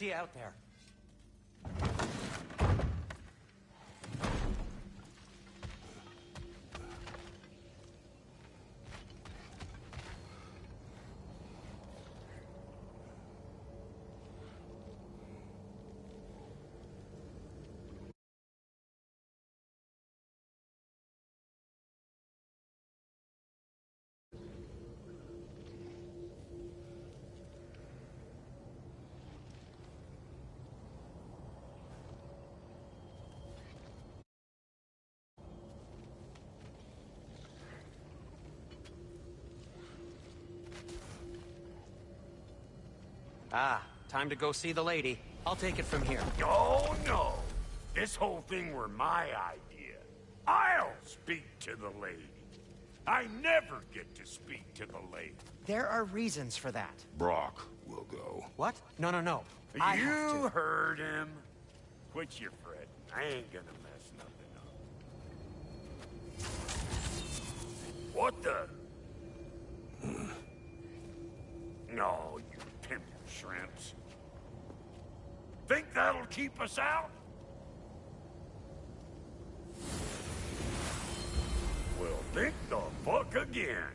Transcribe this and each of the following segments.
See you out there. Ah, time to go see the lady. I'll take it from here. Oh, no. This whole thing were my idea. I'll speak to the lady. I never get to speak to the lady. There are reasons for that. Brock will go. What? No, no, no. I have You to. heard him. Quit your fretting. I ain't gonna mess nothing up. What the? No, you pimp shrimps. Think that'll keep us out? Well, think the fuck again.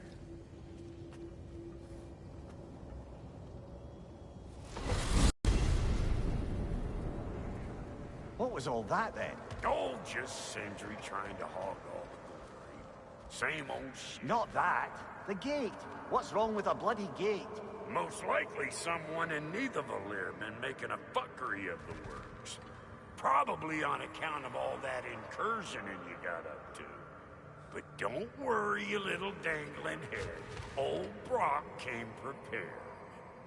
What was all that then? Oh, just Sentry trying to hog all the glory. Same old shit. Not that. The gate. What's wrong with a bloody gate? Most likely someone in Nidavellir been making a fuckery of the works. Probably on account of all that incursioning you got up to. But don't worry, you little dangling head. Old Brock came prepared.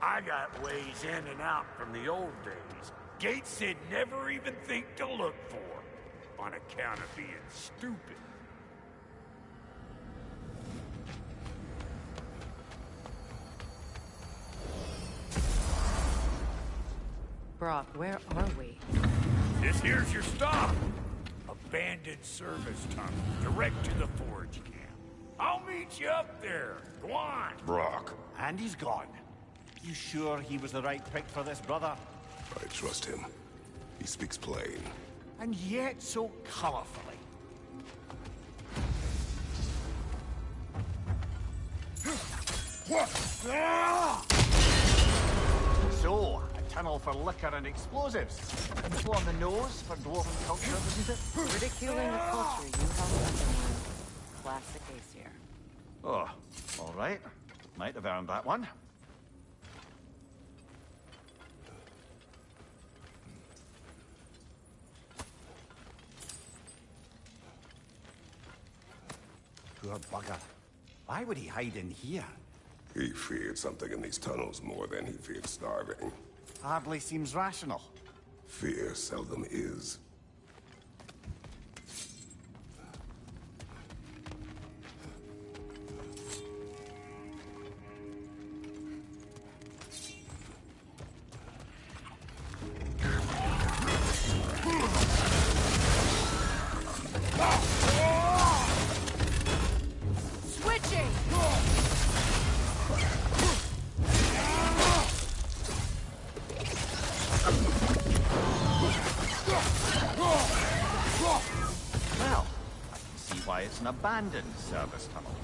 I got ways in and out from the old days. Gates he'd never even think to look for, on account of being stupid. Brock, where are we? This here's your stop. Abandoned service tunnel, direct to the forge camp. I'll meet you up there. Go on. Brock, And he's gone. You sure he was the right pick for this, brother? I trust him. He speaks plain. And yet so colorfully. So, a tunnel for liquor and explosives. So on the nose for dwarven culture, isn't it? Ridiculing the culture you helped undermine. Classic Aesir. Oh, all right. Might have earned that one. Poor bugger. Why would he hide in here? He feared something in these tunnels more than he feared starving. Hardly seems rational. Fear seldom is. Switching! Well, I can see why it's an abandoned service tunnel.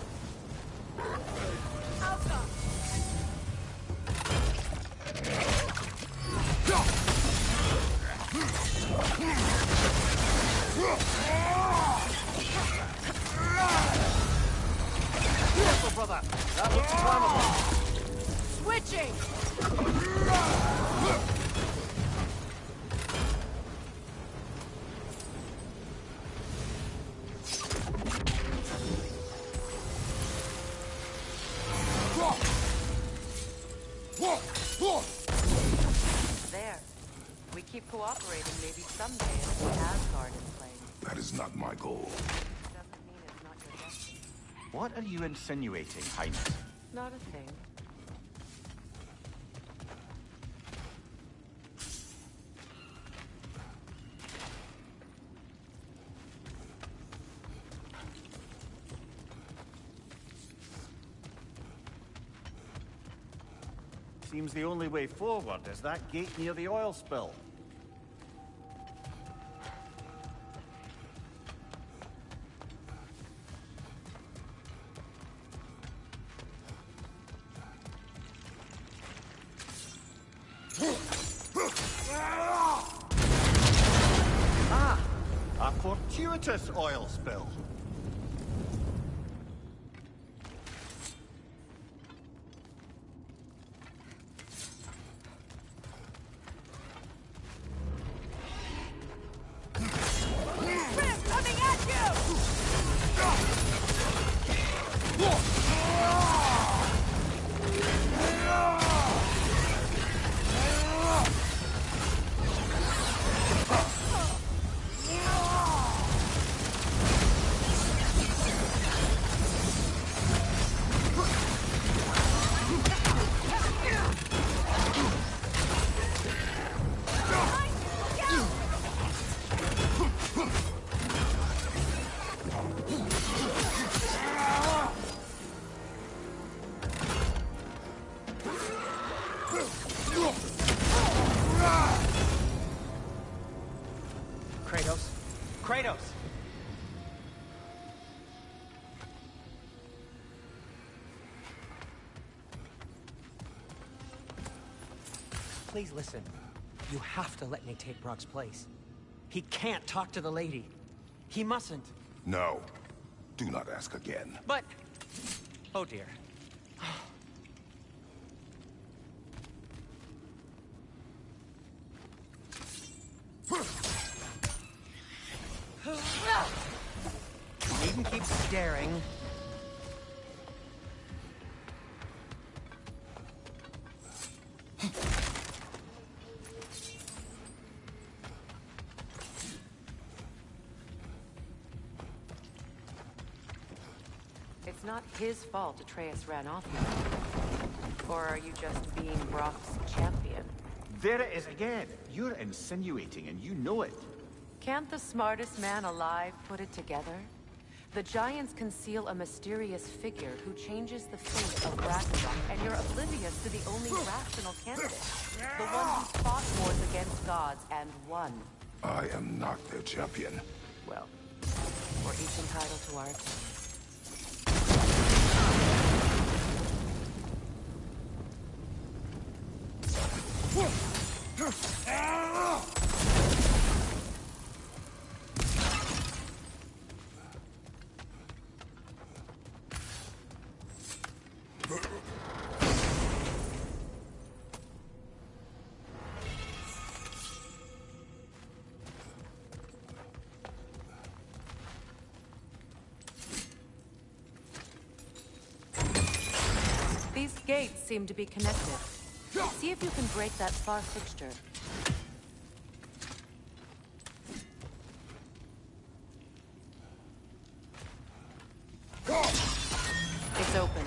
Careful, brother. That looks flammable. Switching! There. We keep cooperating, maybe someday it'll be Asgard in flames. That is not my goal. Doesn't mean it's not your destiny. What are you insinuating, Highness? Not a thing. Seems the only way forward is that gate near the oil spill. A fortuitous oil spill. Kratos? Kratos! Please listen. You have to let me take Brock's place. He can't talk to the lady. He mustn't. No. Do not ask again. But... Oh dear. You needn't keep staring. It's not his fault Atreus ran off you. Or are you just being Brock's champion? There it is again. You're insinuating and you know it. Can't the smartest man alive put it together? The Giants conceal a mysterious figure who changes the fate of Ragnarok, and you're oblivious to the only rational candidate. The one who fought wars against gods and won. I am not their champion. Well, we're each entitled to our opinion. These gates seem to be connected. See if you can break that far fixture. It's open.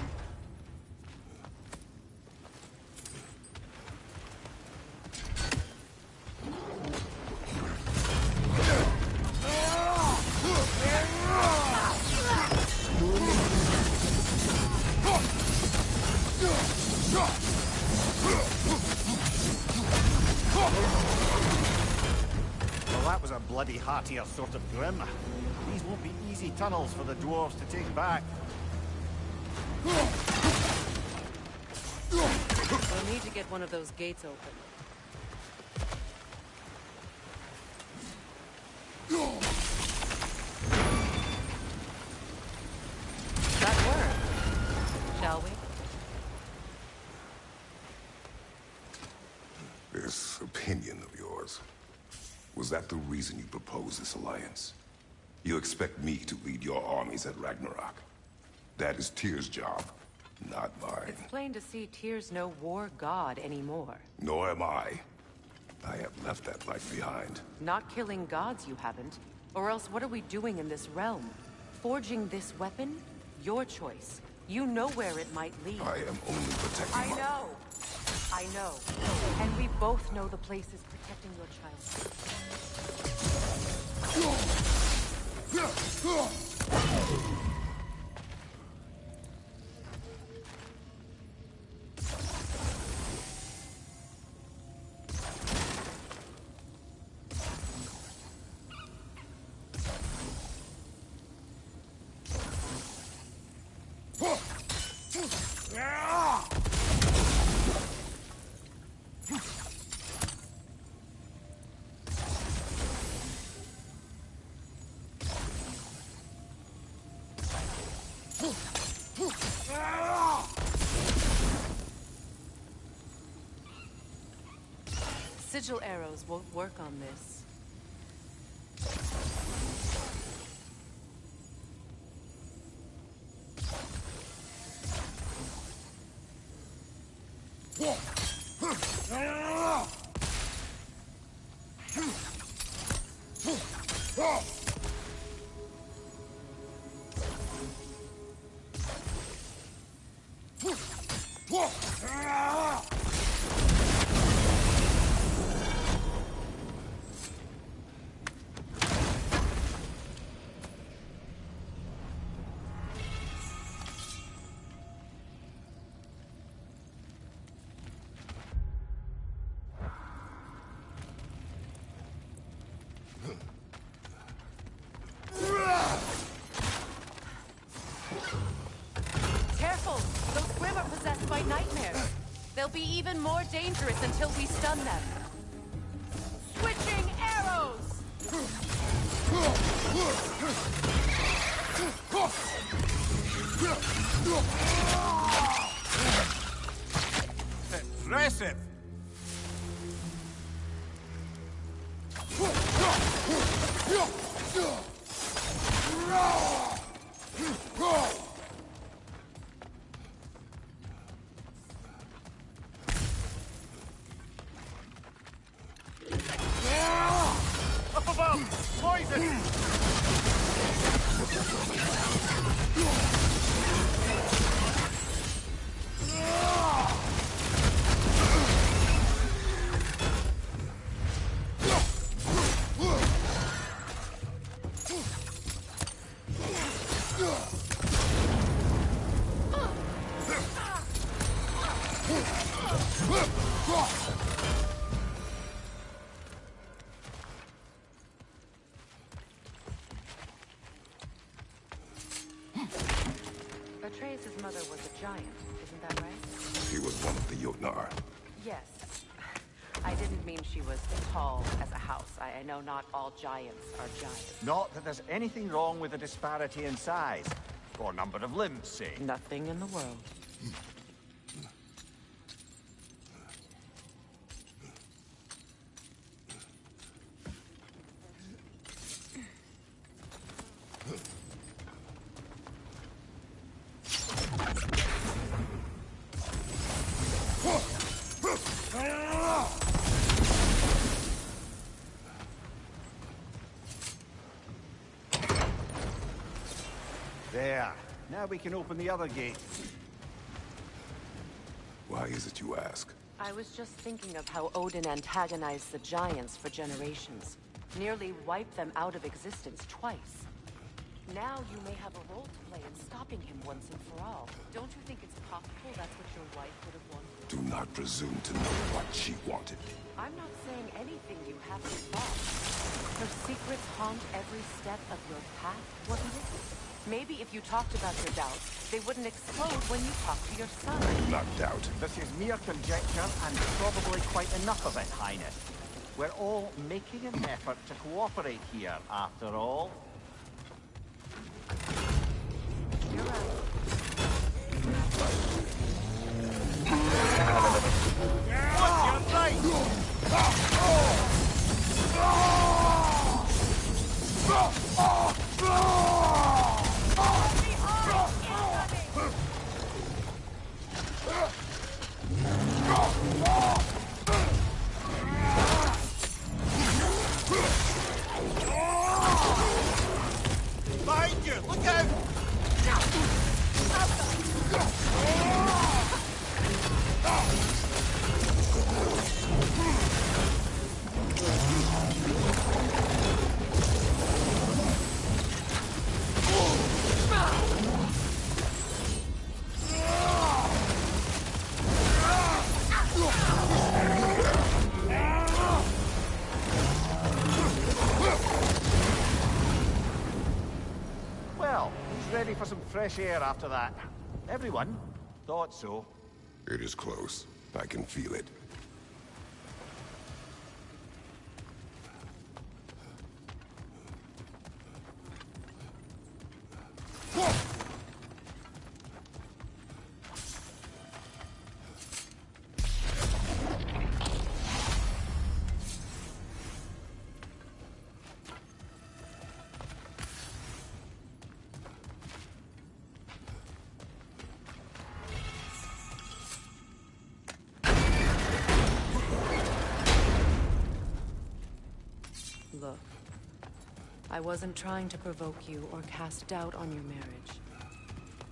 Well, that was a bloody heartier sort of grim. These won't be easy tunnels for the dwarves to take back. We'll need to get one of those gates open. That worked. Shall we? This opinion of yours, was that the reason you proposed this alliance? You expect me to lead your armies at Ragnarok? That is Tyr's job, not mine. It's plain to see Tyr's no war god anymore. Nor am I. I have left that life behind. Not killing gods, you haven't. Or else what are we doing in this realm? Forging this weapon? Your choice. You know where it might lead. I am only protecting I know. I know. And we both know the place is protecting your child. Sigil arrows won't work on this. They'll be even more dangerous until we stun them. Switching arrows! Impressive! Up above! Poison! Atreus' mother was a giant, isn't that right? She was one of the Jotnar. Yes. I didn't mean she was tall as a house. I know not all giants are giants. Not that there's anything wrong with the disparity in size. Or number of limbs, say. Nothing in the world. There. Now we can open the other gate. Why is it you ask? I was just thinking of how Odin antagonized the giants for generations. Nearly wiped them out of existence twice. Now you may have a role to play in stopping him once and for all. Don't you think it's possible that's what your wife would have wanted? Do not presume to know what she wanted. I'm not saying anything you haven't thought. Her secrets haunt every step of your path, wasn't it? Maybe if you talked about your doubts, they wouldn't explode when you talk to your son. Not doubt. This is mere conjecture, and probably quite enough of it, Highness. We're all making an effort to cooperate here, after all. You're right. What's your Behind you! Look out! Well, who's ready for some fresh air after that? Everyone? Thought so. It is close. I can feel it. I wasn't trying to provoke you or cast doubt on your marriage.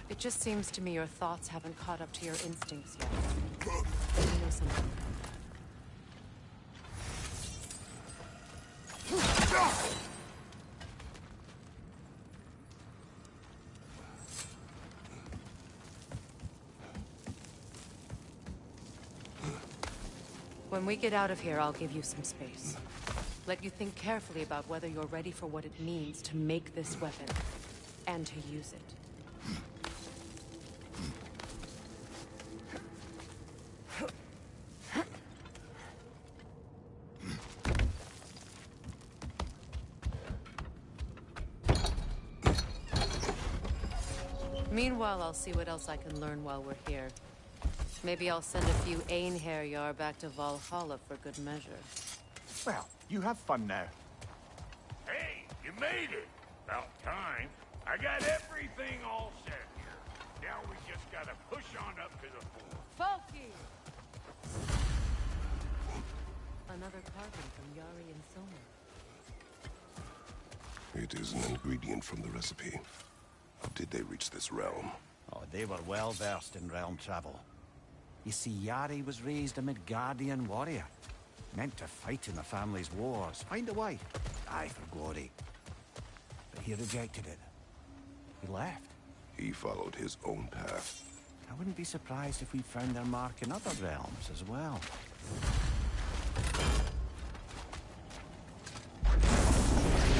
It just seems to me your thoughts haven't caught up to your instincts yet. You know something about that. When we get out of here, I'll give you some space. Let you think carefully about whether you're ready for what it means to make this weapon, and to use it. Meanwhile, I'll see what else I can learn while we're here. Maybe I'll send a few Einherjar back to Valhalla for good measure. Well, you have fun now. Hey, you made it! About time. I got everything all set here. Now we just gotta push on up to the fort. Falky! Another carbon from Yari and Soma. It is an ingredient from the recipe. How did they reach this realm? Oh, they were well versed in realm travel. You see, Yari was raised a Midgardian warrior. Meant to fight in the family's wars, find a way, die for glory. But he rejected it. He left. He followed his own path. I wouldn't be surprised if we found their mark in other realms as well.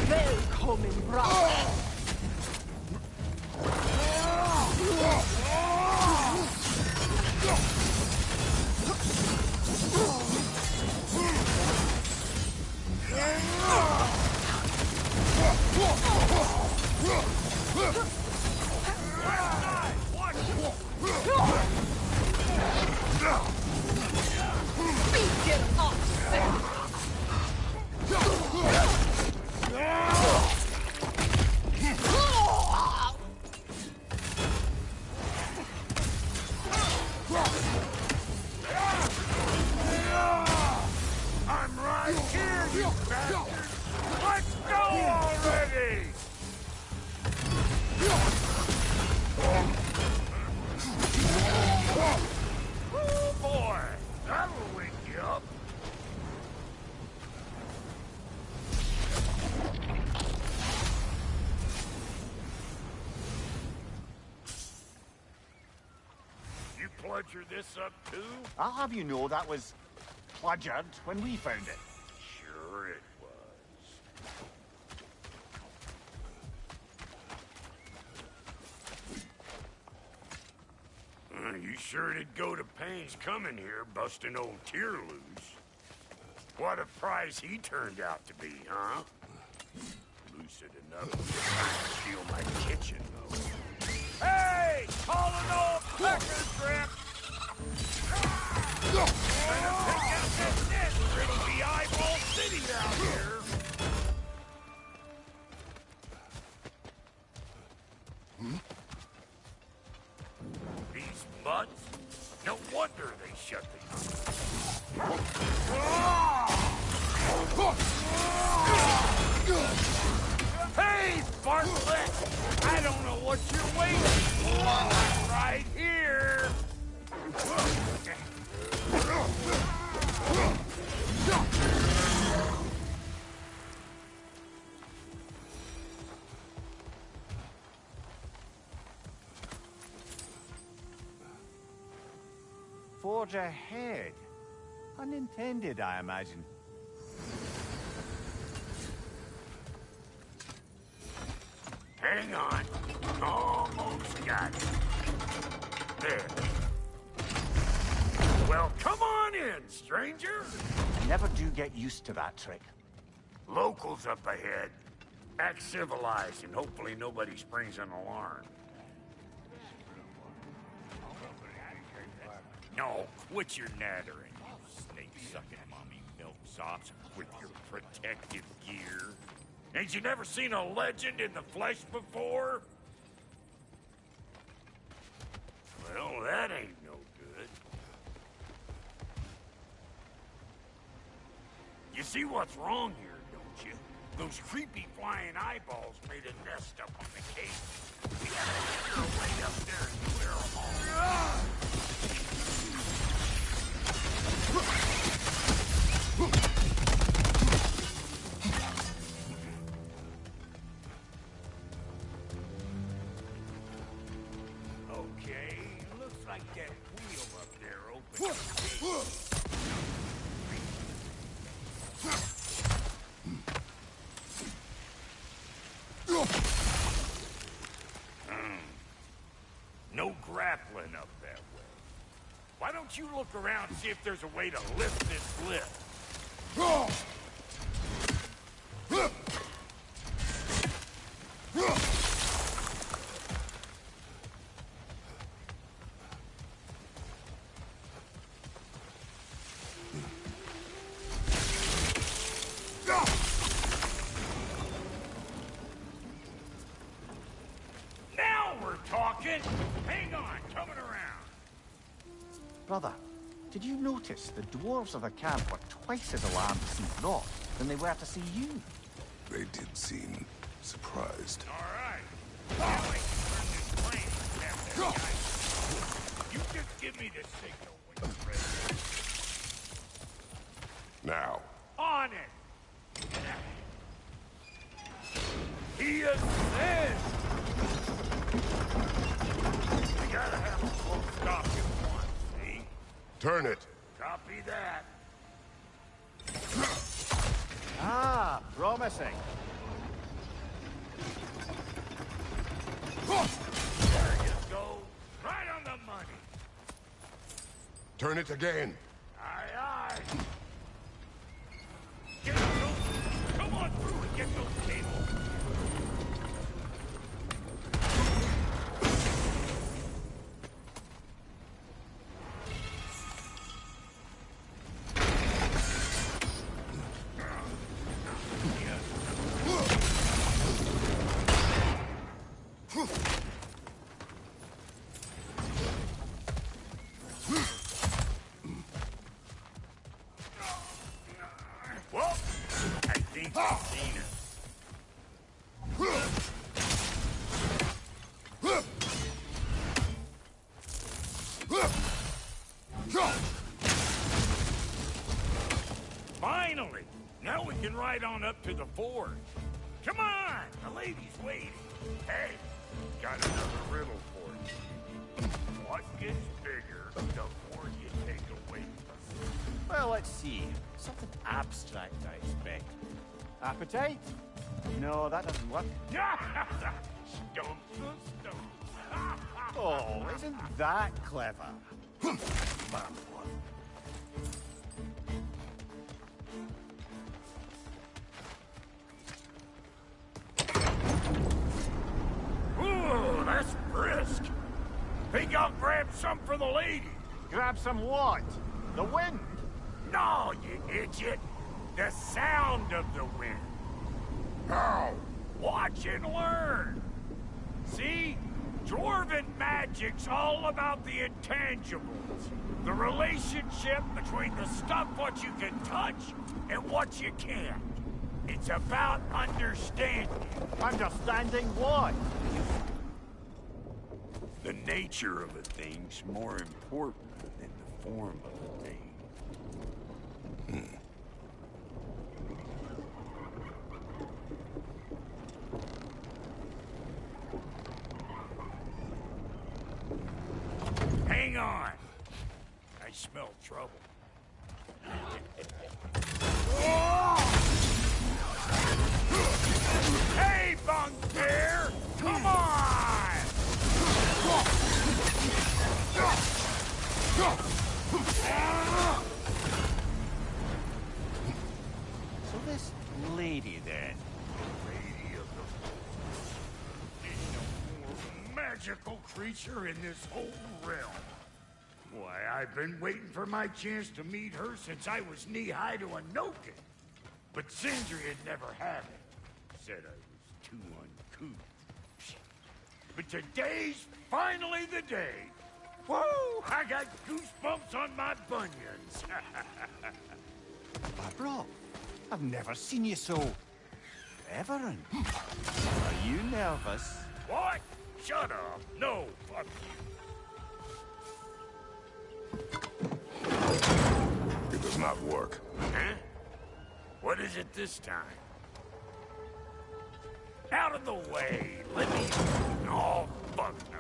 Willkommen, brother! I'm right here, you bastard! Let's go already! Oh boy, that'll wake you up. You pludger this up too? I'll have you know that was pludgered when we found it. Sure it was. You sure did go to pains coming here, busting old Tyr loose. What a prize he turned out to be, huh? Lucid enough to steal my kitchen, though. Hey! Call an old pecker trip! Better pick out that net, or it'll be Eyeball City down here! These mutts? No wonder they shut the Hey, Bartlett! I don't know what you're waiting for. I'm right here! Forge ahead. Unintended, I imagine. Hang on. Almost got it. There. Well, come on in, stranger. I never do get used to that trick. Locals up ahead. Act civilized, and hopefully nobody springs an alarm. No, quit your nattering, you snake-sucking mommy milksops with your protective gear. Ain't you never seen a legend in the flesh before? Well, that ain't no good. You see what's wrong here, don't you? Those creepy flying eyeballs made a nest up on the cage. We gotta figure a way up there and clear them all. Okay, looks like that wheel up there opens the gate. No grappling up that way. Why don't you look around and see if there's a way to lift this lift? Now we're talking! Hang on, coming around. Brother, did you notice the dwarves of the camp were twice as alarmed to see Brock than they were to see you? They did seem surprised. All right. Now I can turn this plane and have that guy. You just give me the signal when you're ready. Now, On it! He assists! You gotta have a full stop at once, see? turn it. Copy that. Ah, promising. There you go. Right on the money. Turn it again. Aye, aye. Get those. Come on through and get those cables. Well, I think I've seen it. Finally! Now we can ride on up to the forge. Come on! The lady's waiting. Hey, got another riddle for you. What gets bigger the more you take away from Well, let's see. Something abstract, I expect. Appetite? No, that doesn't work. it? Stump the stump. Oh, isn't that clever? Bam one. Ooh, that's brisk. Think I'll grab some for the lady. Grab some what? The wind? No, you idiot. The sound of the wind. How? Watch and learn. See? Dwarven magic's all about the intangibles. The relationship between the stuff what you can touch and what you can't. It's about understanding. Understanding what? The nature of a thing's more important than the form of a thing. Hang on. I smell trouble. Hey, Bugbear! Come on! So this lady then? Lady of the Ain't no more magical creature in this whole realm. Why, I've been waiting for my chance to meet her since I was knee-high to a Noken. But Sindri would never have it. Said I was too uncouth. But today's finally the day. Woo! I got goosebumps on my bunions. Bro, I've never seen you so... Reverend, are you nervous? What? Shut up. No, fuck you. It does not work. Huh? What is it this time? Out of the way. Let me... Oh, fuck no.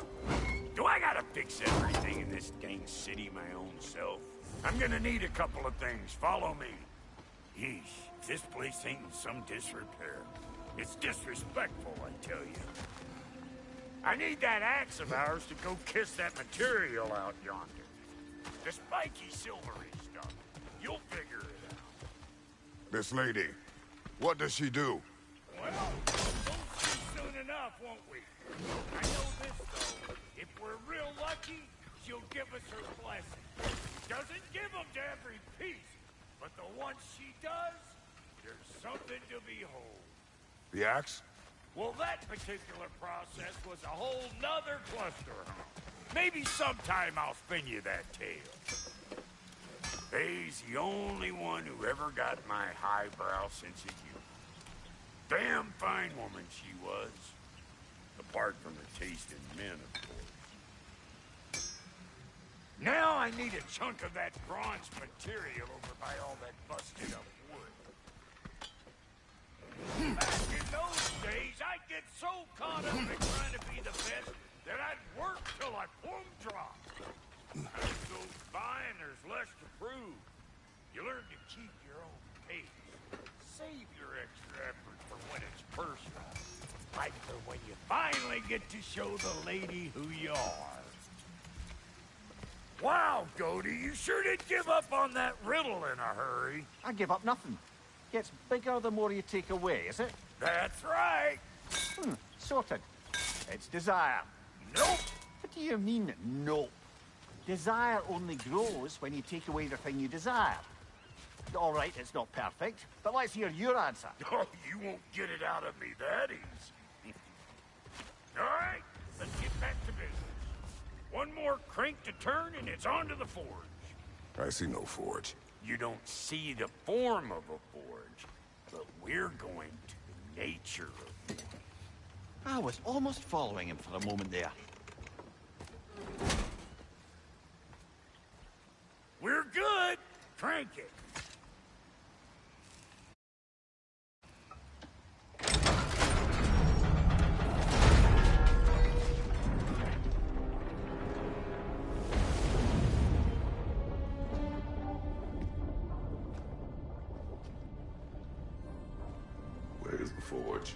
Do I gotta fix everything in this dang city my own self? I'm gonna need a couple of things. Follow me. Yeesh, this place ain't in some disrepair. It's disrespectful, I tell you. I need that axe of ours to go kiss that material out yonder. The spiky silvery stuff. You'll figure it out. This lady, what does she do? Well, we'll see soon enough, won't we? I know this, though. If we're real lucky, she'll give us her blessing. She doesn't give them to every piece, but the ones she does, there's something to behold. The axe? Well, that particular process was a whole nother cluster, huh? Maybe sometime I'll spin you that tale. Faye's the only one who ever got my highbrow sense of humor. Damn fine woman she was. Apart from her taste in men, of course. Now I need a chunk of that bronze material over by all that busted up wood. Back in those days, I'd get so caught up in trying to be the best that I'd work till I plumb dropped. Time goes by and there's less to prove. You learn to keep your own pace. Save your extra effort for when it's personal. Like for when you finally get to show the lady who you are. Wow, Goody, you sure did give up on that riddle in a hurry. I give up nothing. Gets bigger the more you take away, is it? That's right. Sorted. It's desire. Nope. What do you mean, nope? Desire only grows when you take away the thing you desire. All right, it's not perfect, but let's hear your answer. Oh, you won't get it out of me that easy. All right, let's get back to business. One more crank to turn and it's on to the forge. I see no forge. You don't see the form of a forge, but we're going to the nature of one. I was almost following him for a moment there. We're good. Crank it. Where's the forge?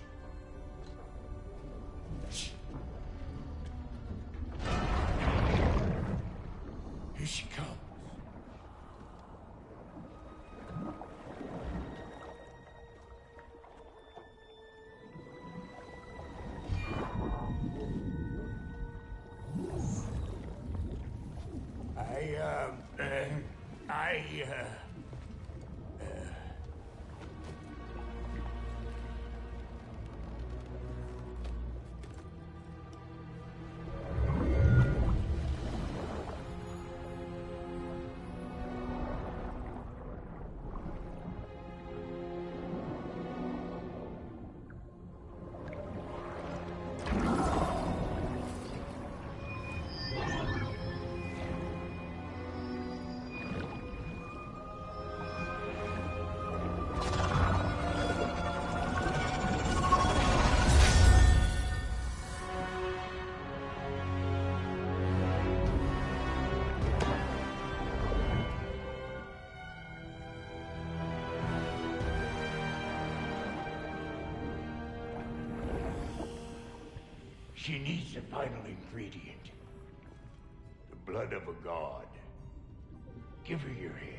Here she comes. She needs the final ingredient. The blood of a god. Give her your hand.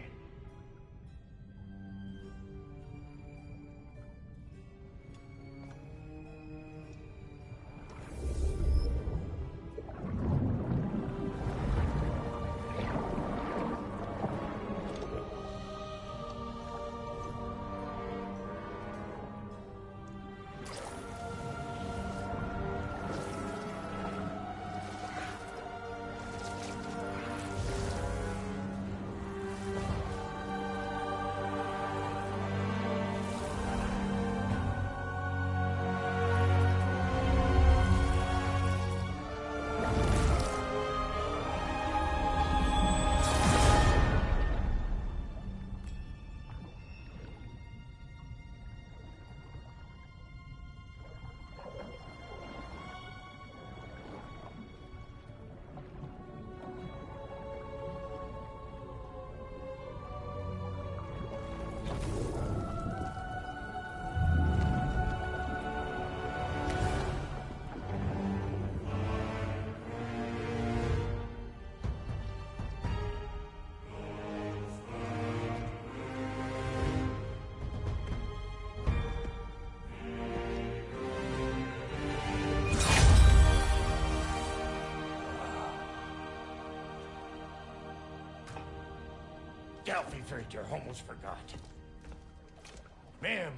Alfie Frater, almost forgot. Ma'am,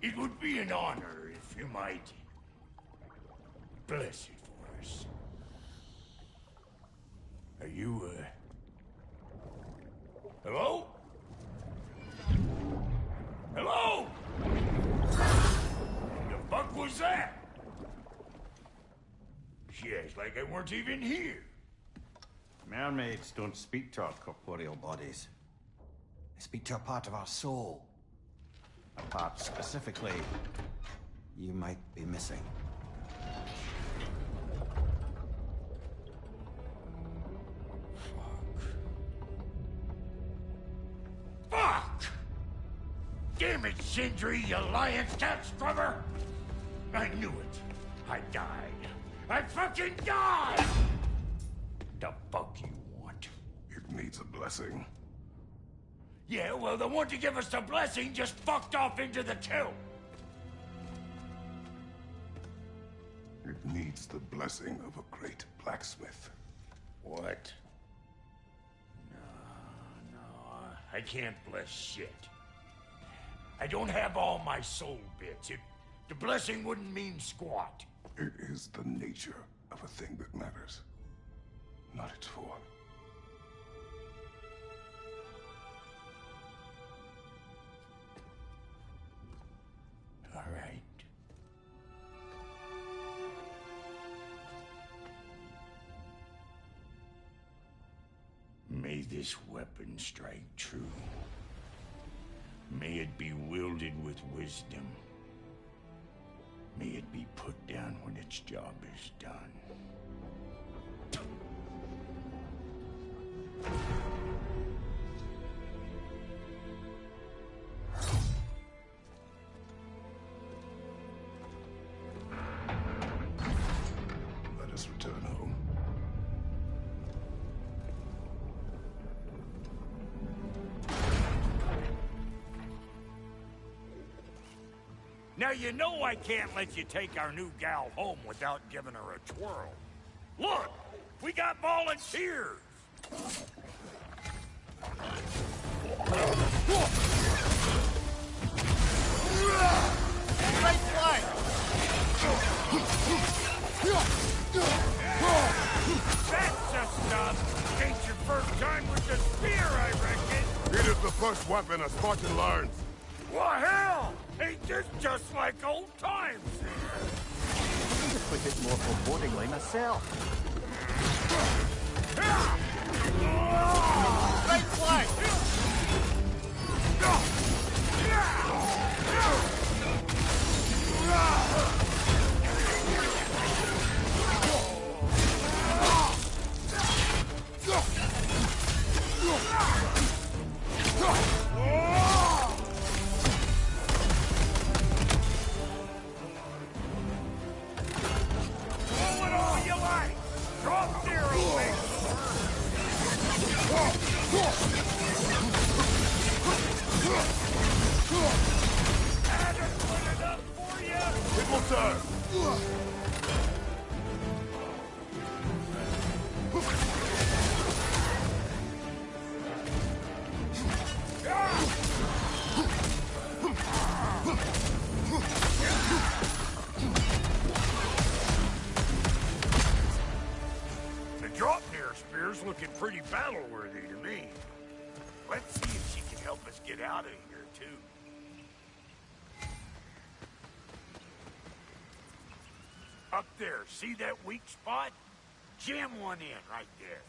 it would be an honor if you might bless it for us. Are you, hello? Hello? The fuck was that? She acts like I weren't even here. Mermaids don't speak to our corporeal bodies. They speak to a part of our soul. A part specifically you might be missing. Fuck! Damn it, Sindri, you lion cat scrubber! I knew it. I died. I fucking died! The fuck you want? It needs a blessing. Yeah, well, the one to give us the blessing just fucked off into the tomb. It needs the blessing of a great blacksmith. What? No, I can't bless shit. I don't have all my soul bits. The blessing wouldn't mean squat. It is the nature of a thing that matters, not its form. All right. May this weapon strike true. May it be wielded with wisdom. May it be put down when its job is done. Let us return home. Now you know I can't let you take our new gal home without giving her a twirl. Look, we got volunteers. Right flank! That's just stuff. Ain't your first time with the spear, I reckon. It is the first weapon a Spartan learns. Well, hell! Ain't this just like old times? I just put it more forebodingly myself. Right flank! Throw it all you like! Drop zero, baby! Had to put it up for you! It will serve. The Dropnir spear's looking pretty battle-worthy to me. Let's see if she can help us get out of here, too. Up there, see that weak spot? Jam one in right there.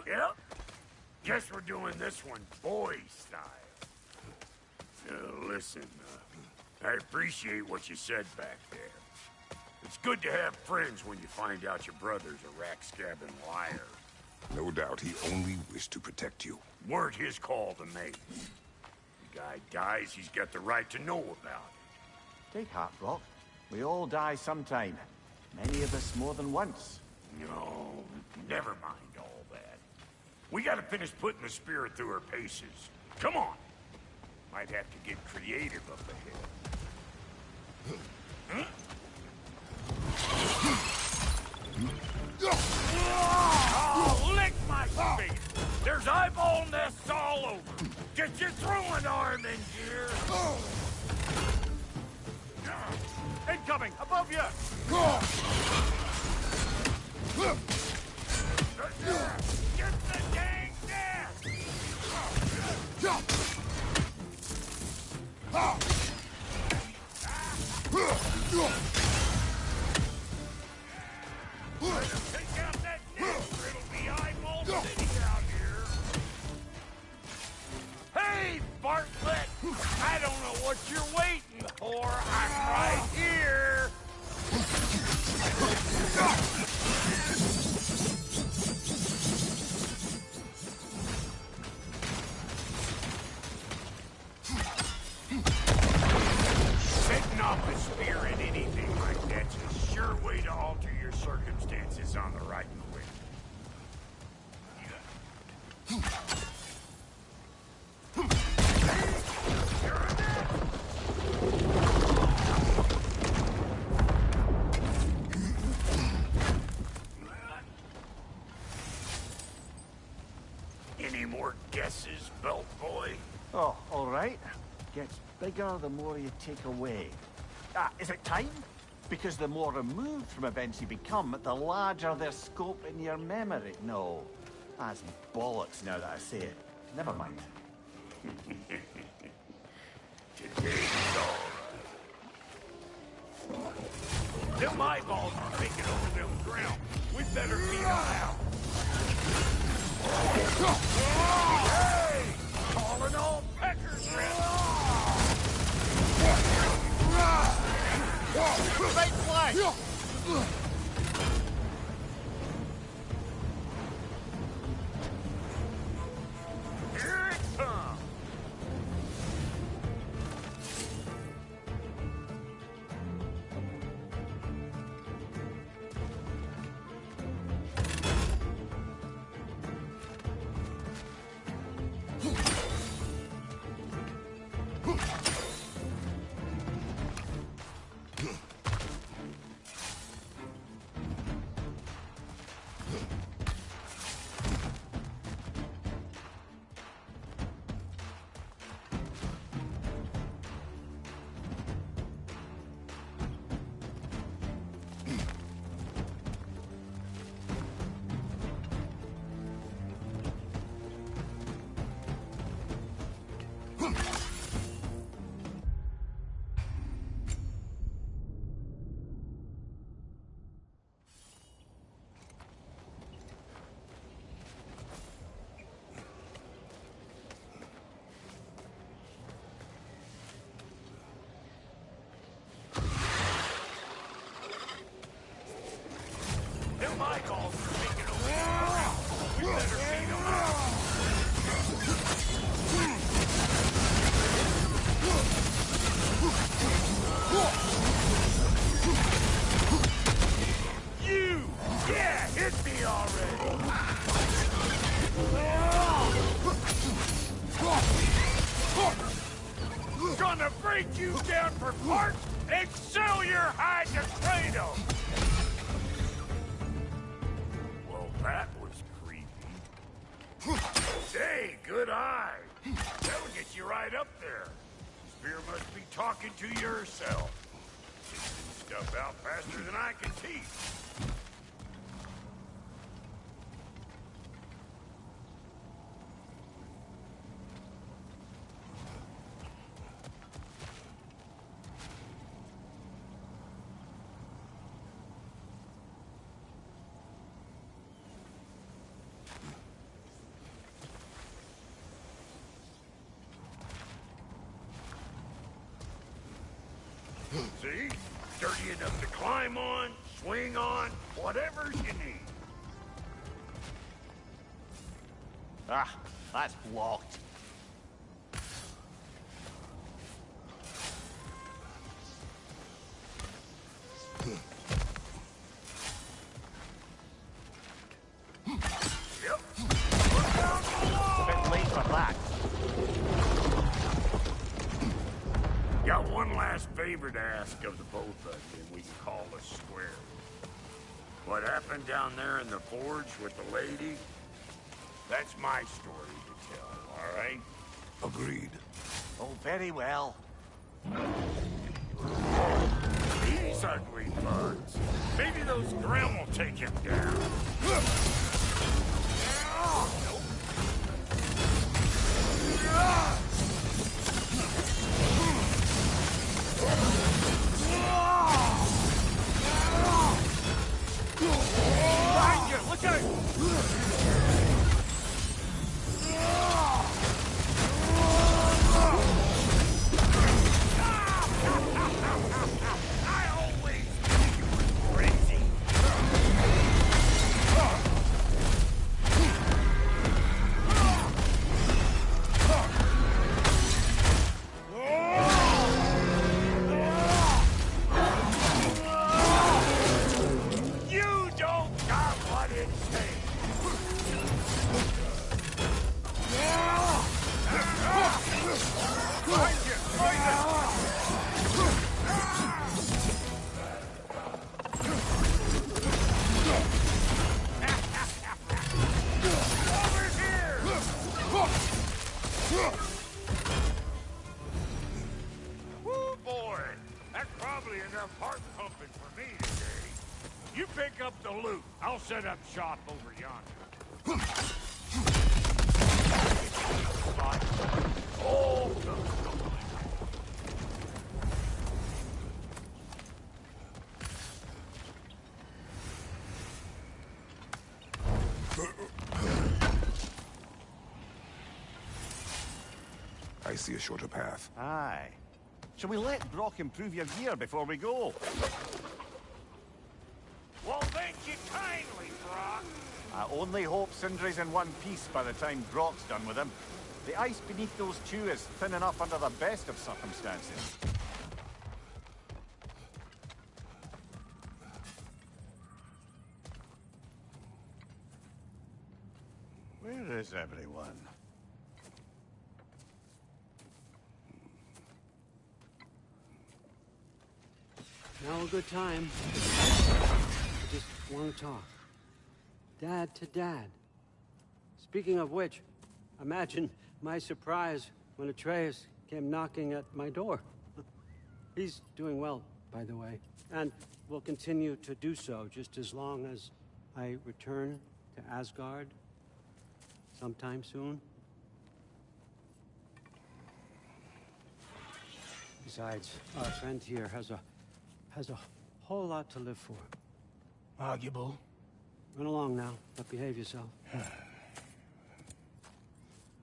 Yep. Guess we're doing this one boy style. Listen, I appreciate what you said back there. It's good to have friends when you find out your brother's a rack-scabbing liar. No doubt he only wished to protect you. Weren't his call to make. The guy dies, he's got the right to know about it. Take heart, Brock. We all die sometime. Many of us more than once. No, never mind all that. We gotta finish putting the spirit through her paces. Come on! Might have to get creative up ahead. Oh, lick my face! There's eyeball nests all over! Get your throwing arm in here! Incoming! Above you! Get the dang nest! Take out that nest or it'll be eyeball city out here! Hey, Bartlett! I don't know what you're waiting for. I'm right here! Setting off a spear in anything like that's a sure way to alter your circumstances on the right quick. Any more guesses, Belt Boy? Oh, all right. Gets bigger the more you take away. Is it time? Because the more removed from events you become, the larger their scope in your memory. No, that's bollocks now that I say it. Never mind. Today's all right. Them eyeballs are taking over them ground. We better beat them out. Hey! Calling all peckers ready. Right flag! Here it comes. Them eyeballs are taking over the ground. We better beat them out. You! Yeah, hit me already! Gonna break you down for parts and sell your hide to Kratos! Well, that was creepy. Hey, good eye. That'll get you right up there. Spear must be talking to yourself. Fixing stuff out faster than I can teach. See? Sturdy enough to climb on, swing on, whatever you need. Ah, that's blocked. Yep. Bit late for that. Got one last favor to ask of the both of you, and we can call us square. What happened down there in the forge with the lady? That's my story to tell, all right? Agreed. Oh, very well. These ugly bugs. Maybe those Grimm will take him down. Behind you! Look out! I always knew you were crazy. You don't got what it takes. Behind you! Poison! Over here! Woo, boy! That's probably enough heart pumping for me today. You pick up the loot. I'll set up shop over yonder. Oh, I see a shorter path. Aye. Shall we let Brock improve your gear before we go? well, thank you kindly, Brock. I only hope Sindri's in one piece by the time Brock's done with him. The ice beneath those two is thin enough under the best of circumstances. Where is everyone? Now a good time. I just want to talk. Dad to Dad. Speaking of which, imagine my surprise when Atreus came knocking at my door. He's doing well, by the way, and will continue to do so just as long as I return to Asgard sometime soon. Besides, our friend here has a whole lot to live for. Arguable. Run along now, but behave yourself.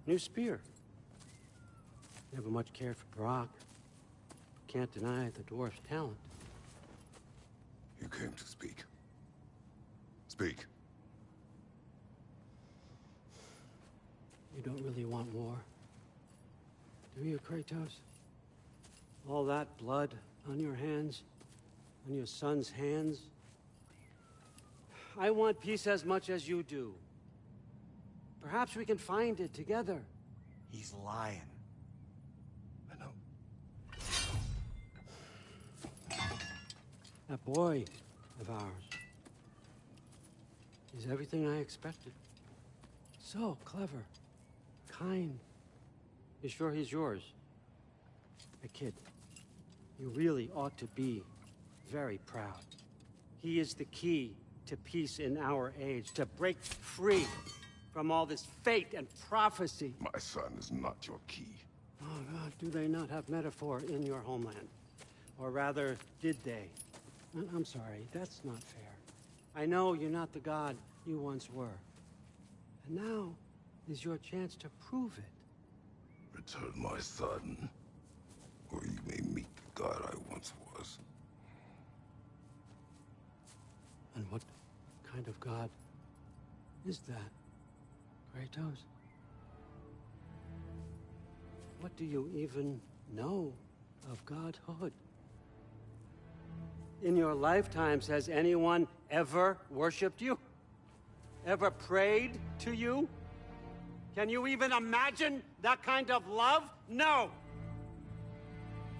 New spear. Never much cared for Brock. Can't deny the dwarf's talent. You came to speak. Speak. You don't really want war, do you, Kratos? All that blood on your hands, on your son's hands. I want peace as much as you do. Perhaps we can find it together. He's lying. I know. That boy of ours is everything I expected. So clever, kind. You sure he's yours? A kid. You really ought to be very proud. He is the key to peace in our age, to break free from all this fate and prophecy. My son is not your key. Oh, God, do they not have metaphor in your homeland? Or rather, did they? I'm sorry, that's not fair. I know you're not the god you once were. And now is your chance to prove it. Return my son, or you may meet god I once was. And what kind of god is that, Kratos? What do you even know of godhood? In your lifetimes, has anyone ever worshipped you? Ever prayed to you? Can you even imagine that kind of love? No!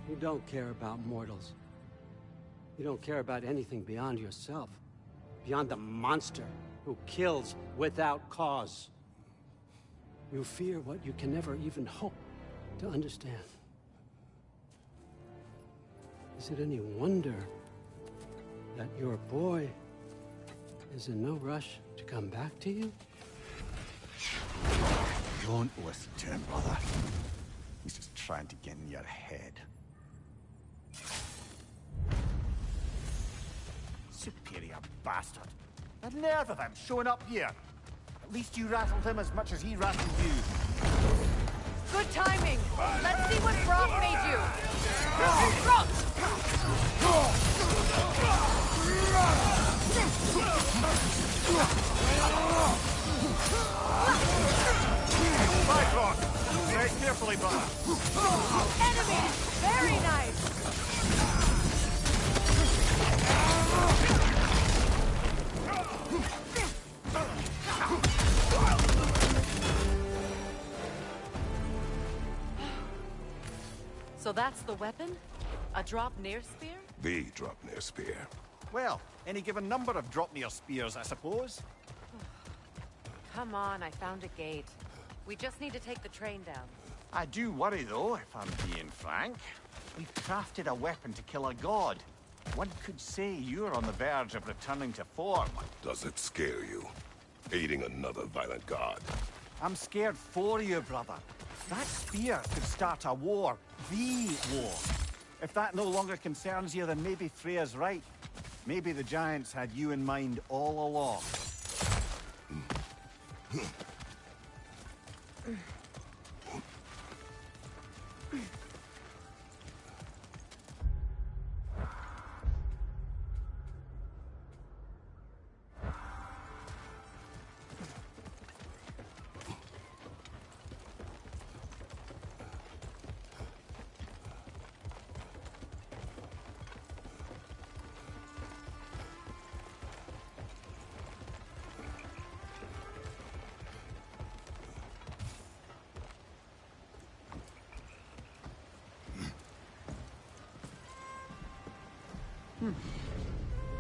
You don't care about mortals. You don't care about anything beyond yourself. Beyond the monster who kills without cause. You fear what you can never even hope to understand. Is it any wonder that your boy is in no rush to come back to you? Don't listen to him, brother. He's just trying to get in your head. Superior bastard. The nerve of him showing up here. At least you rattled him as much as he rattled you. Good timing. Let's see what Brock made you. Brock! Right, Brock. Very carefully, brother. Enemy! Very nice! So that's the weapon? A drop-near spear? The drop-near spear. Well, any given number of drop-near spears, I suppose. Come on, I found a gate. We just need to take the train down. I do worry, though, if I'm being frank. We've crafted a weapon to kill a god. One could say you're on the verge of returning to form. Does it scare you? Aiding another violent god? I'm scared for you, brother. That spear could start a war. The war. If that no longer concerns you, then maybe Freya's right. Maybe the Giants had you in mind all along.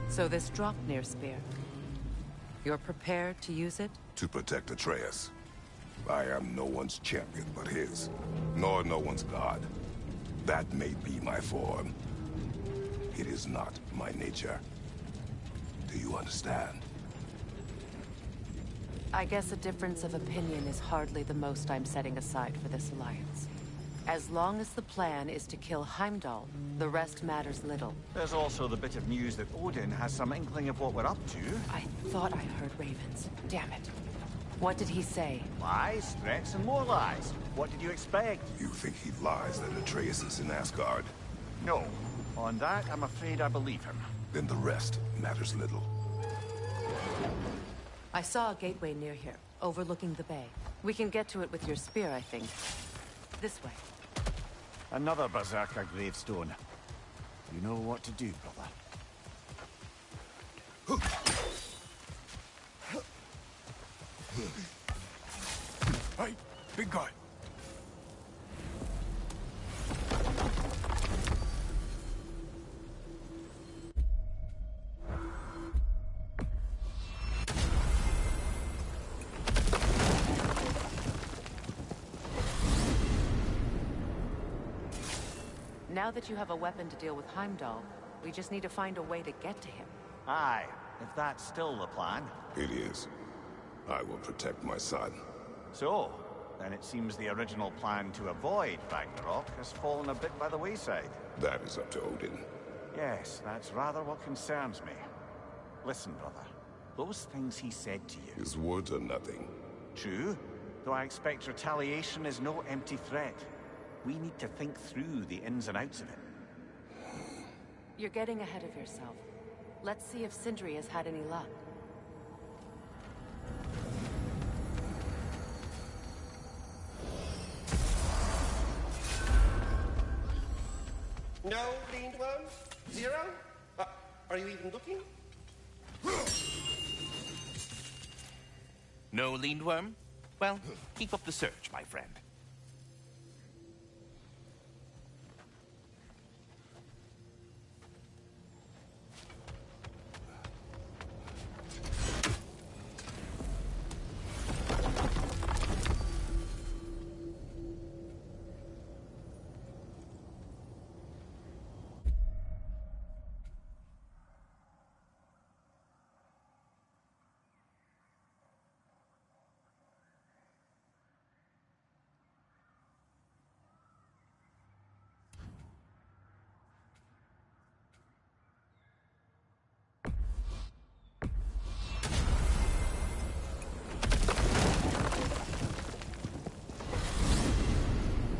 So this drop-near spear, you're prepared to use it? To protect Atreus. I am no one's champion but his, nor no one's god. That may be my form. It is not my nature. Do you understand? I guess a difference of opinion is hardly the most I'm setting aside for this alliance. As long as the plan is to kill Heimdall, the rest matters little. There's also the bit of news that Odin has some inkling of what we're up to. I thought I heard ravens. Damn it. What did he say? Lies, threats, and more lies. What did you expect? You think he lies that Atreus is in Asgard? No. On that, I'm afraid I believe him. Then the rest matters little. I saw a gateway near here, overlooking the bay. We can get to it with your spear, I think. This way. Another Berserker gravestone. You know what to do, brother. Hey, big guy. Now that you have a weapon to deal with Heimdall, we just need to find a way to get to him. Aye, if that's still the plan. It is. I will protect my son. So, then it seems the original plan to avoid Ragnarok has fallen a bit by the wayside. That is up to Odin. Yes, that's rather what concerns me. Listen, brother. Those things he said to you. His words are nothing. True, though I expect retaliation is no empty threat. We need to think through the ins and outs of it. You're getting ahead of yourself. Let's see if Sindri has had any luck. No leaned worms? Zero? Are you even looking? No leaned worm? Well, keep up the search, my friend.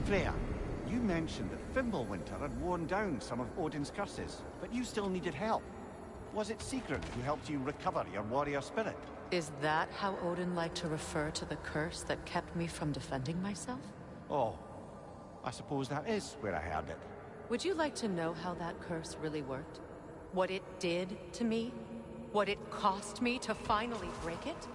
Freya, you mentioned that Fimbulwinter had worn down some of Odin's curses, but you still needed help. Was it Sigrid who helped you recover your warrior spirit? Is that how Odin liked to refer to the curse that kept me from defending myself? Oh, I suppose that is where I heard it. Would you like to know how that curse really worked? What it did to me? What it cost me to finally break it?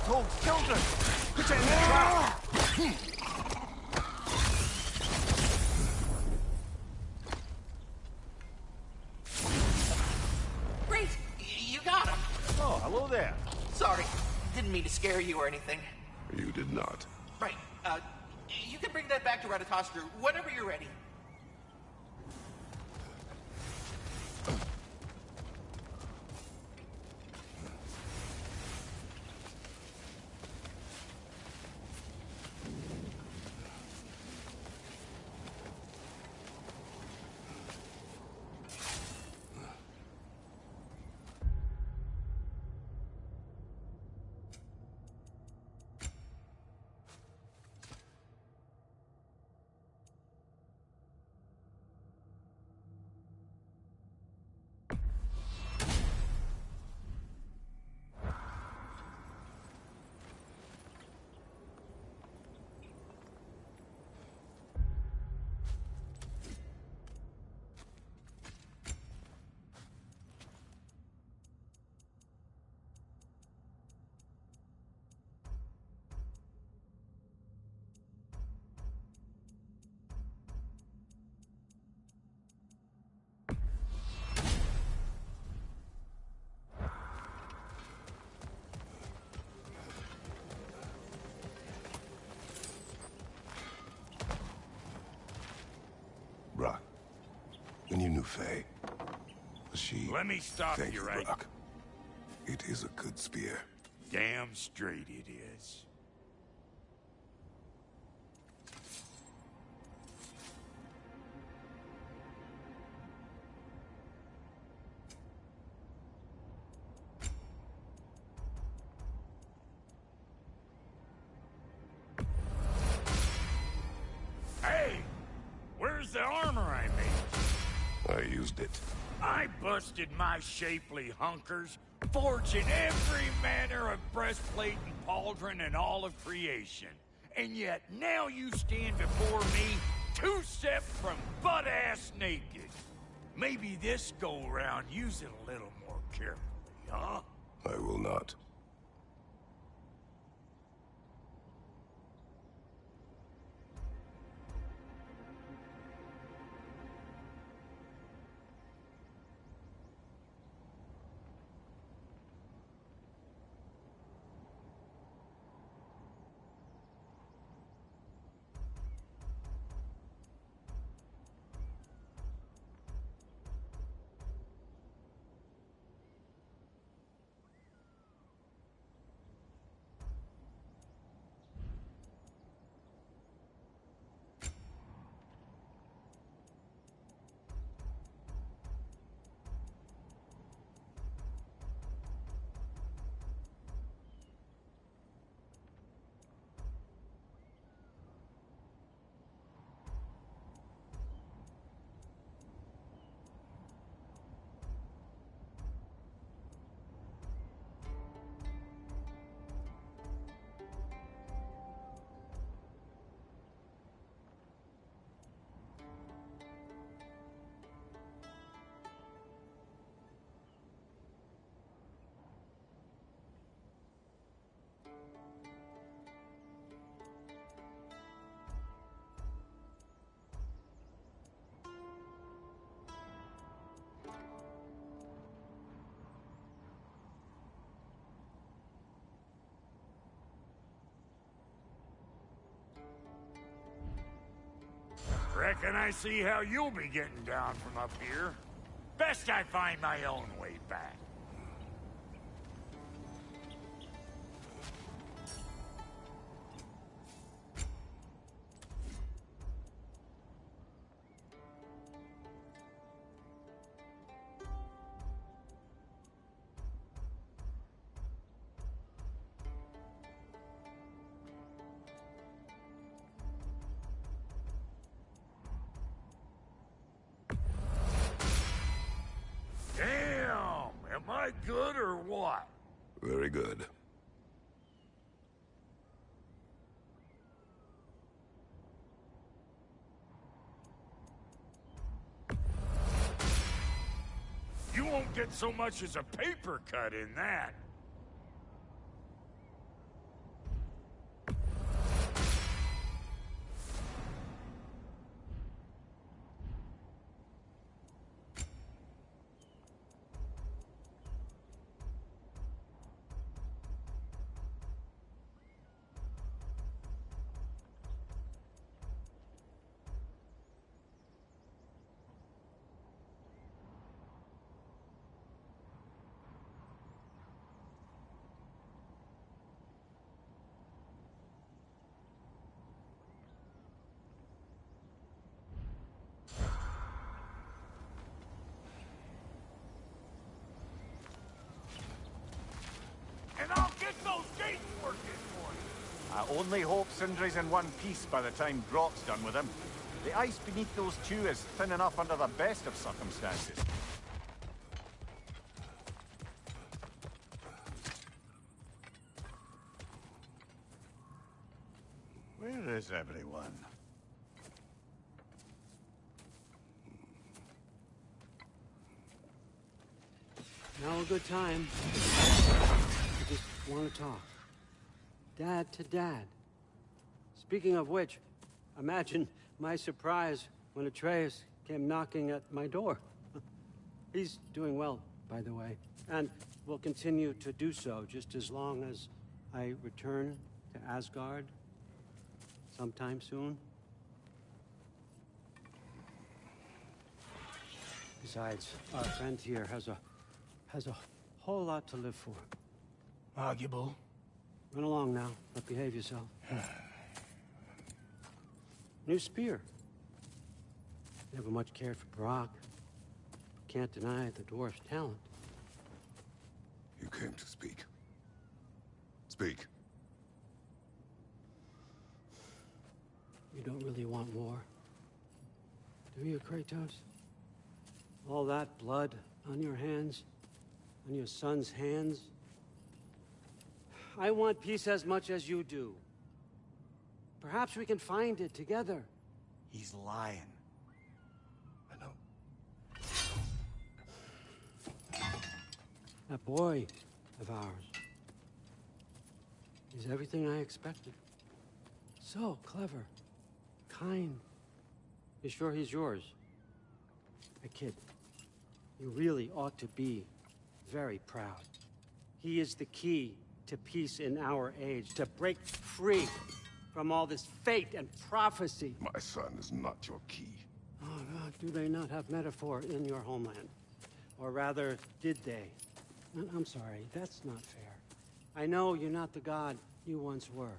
Told children! Put it in the trap! Hello there. Sorry, didn't mean to scare you or anything. You did not. Right, you can bring that back to Ratatoscrew whenever you're ready. Brock, when you knew Faye, was she... Let me stop Thank you you, right... Brock. It is a good spear. Damn straight it is. Hey! Where's the armor I made? I used it. I busted my shapely hunkers, forging every manner of breastplate and pauldron in all of creation. And yet now you stand before me, two steps from butt-ass naked. Maybe this go-round use it a little more carefully, huh? I will not. Reckon I see how you'll be getting down from up here. Best I find my own way back. Am I good or what? Very good. You won't get so much as a paper cut in that. I only hope Sindri's in one piece by the time Brock's done with him. The ice beneath those two is thin enough under the best of circumstances. Where is everyone? Now a good time. I just want to talk. Dad to Dad. Speaking of which, imagine my surprise when Atreus came knocking at my door. He's doing well, by the way, and will continue to do so just as long as I return to Asgard sometime soon. Besides, our friend here has a whole lot to live for. Arguable. Run along now, but behave yourself. New spear. Never much cared for Brock. Can't deny the dwarf's talent. You came to speak. Speak. You don't really want war, do you, Kratos? All that blood on your hands, on your son's hands. I want peace as much as you do. Perhaps we can find it together. He's lying. I know. That boy of ours. He's everything I expected. So clever. Kind. You sure he's yours? A kid. You really ought to be very proud. He is the key to peace in our age, to break free from all this fate and prophecy. My son is not your key. Oh, God, do they not have metaphor in your homeland? Or rather, did they? I'm sorry, that's not fair. I know you're not the god you once were.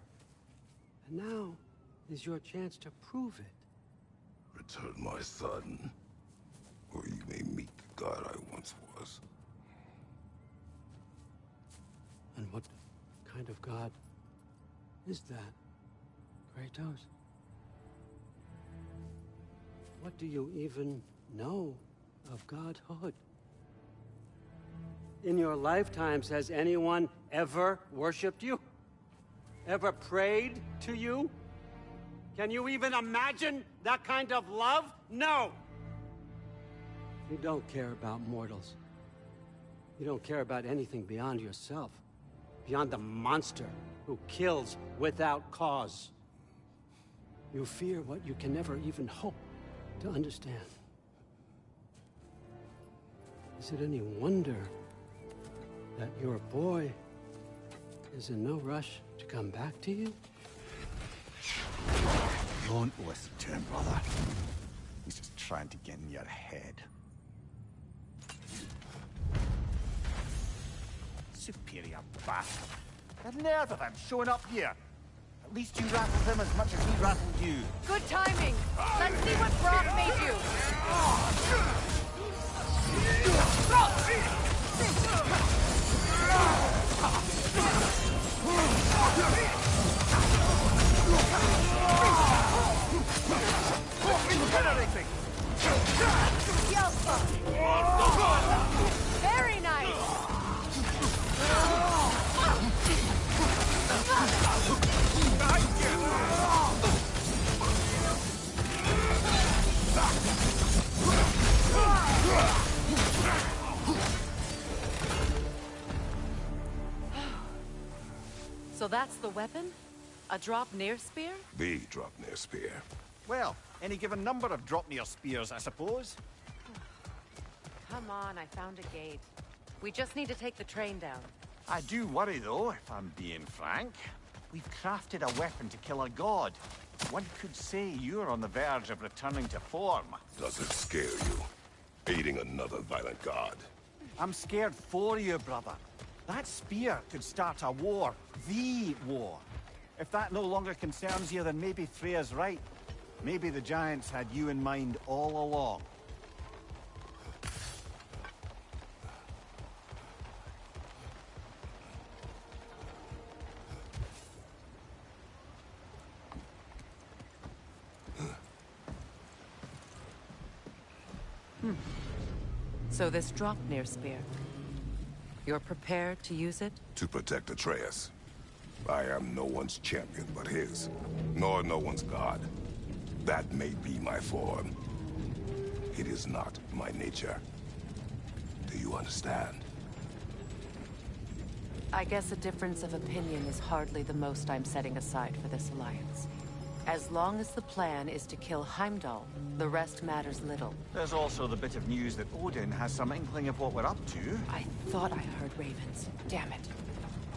And now is your chance to prove it. Return my son, or you may meet the god I once was. And what kind of god is that, Kratos? What do you even know of godhood? In your lifetimes, has anyone ever worshipped you? Ever prayed to you? Can you even imagine that kind of love? No! You don't care about mortals. You don't care about anything beyond yourself. Beyond the monster who kills without cause. You fear what you can never even hope to understand. Is it any wonder that your boy is in no rush to come back to you? Don't listen to him, brother. He's just trying to get in your head. Superior bastard. The nerve of him showing up here. At least you rattled him as much as he rattled you. Good timing. Let's see what Brock made you. Incinerating! Very nice. So that's the weapon? A drop-near spear? The Dropnir spear. Well, any given number of drop-near spears, I suppose. Come on, I found a gate. We just need to take the train down. I do worry, though, if I'm being frank. We've crafted a weapon to kill a god. One could say you're on the verge of returning to form. Does it scare you? Aiding another violent god? I'm scared for you, brother. That spear could start a war. The war. If that no longer concerns you, then maybe Freya's right. Maybe the Giants had you in mind all along. So this Draupnir spear. You're prepared to use it? To protect Atreus. I am no one's champion but his, nor no one's god. That may be my form. It is not my nature. Do you understand? I guess a difference of opinion is hardly the most I'm setting aside for this alliance. As long as the plan is to kill Heimdall, the rest matters little. There's also the bit of news that Odin has some inkling of what we're up to. I thought I heard ravens. Damn it.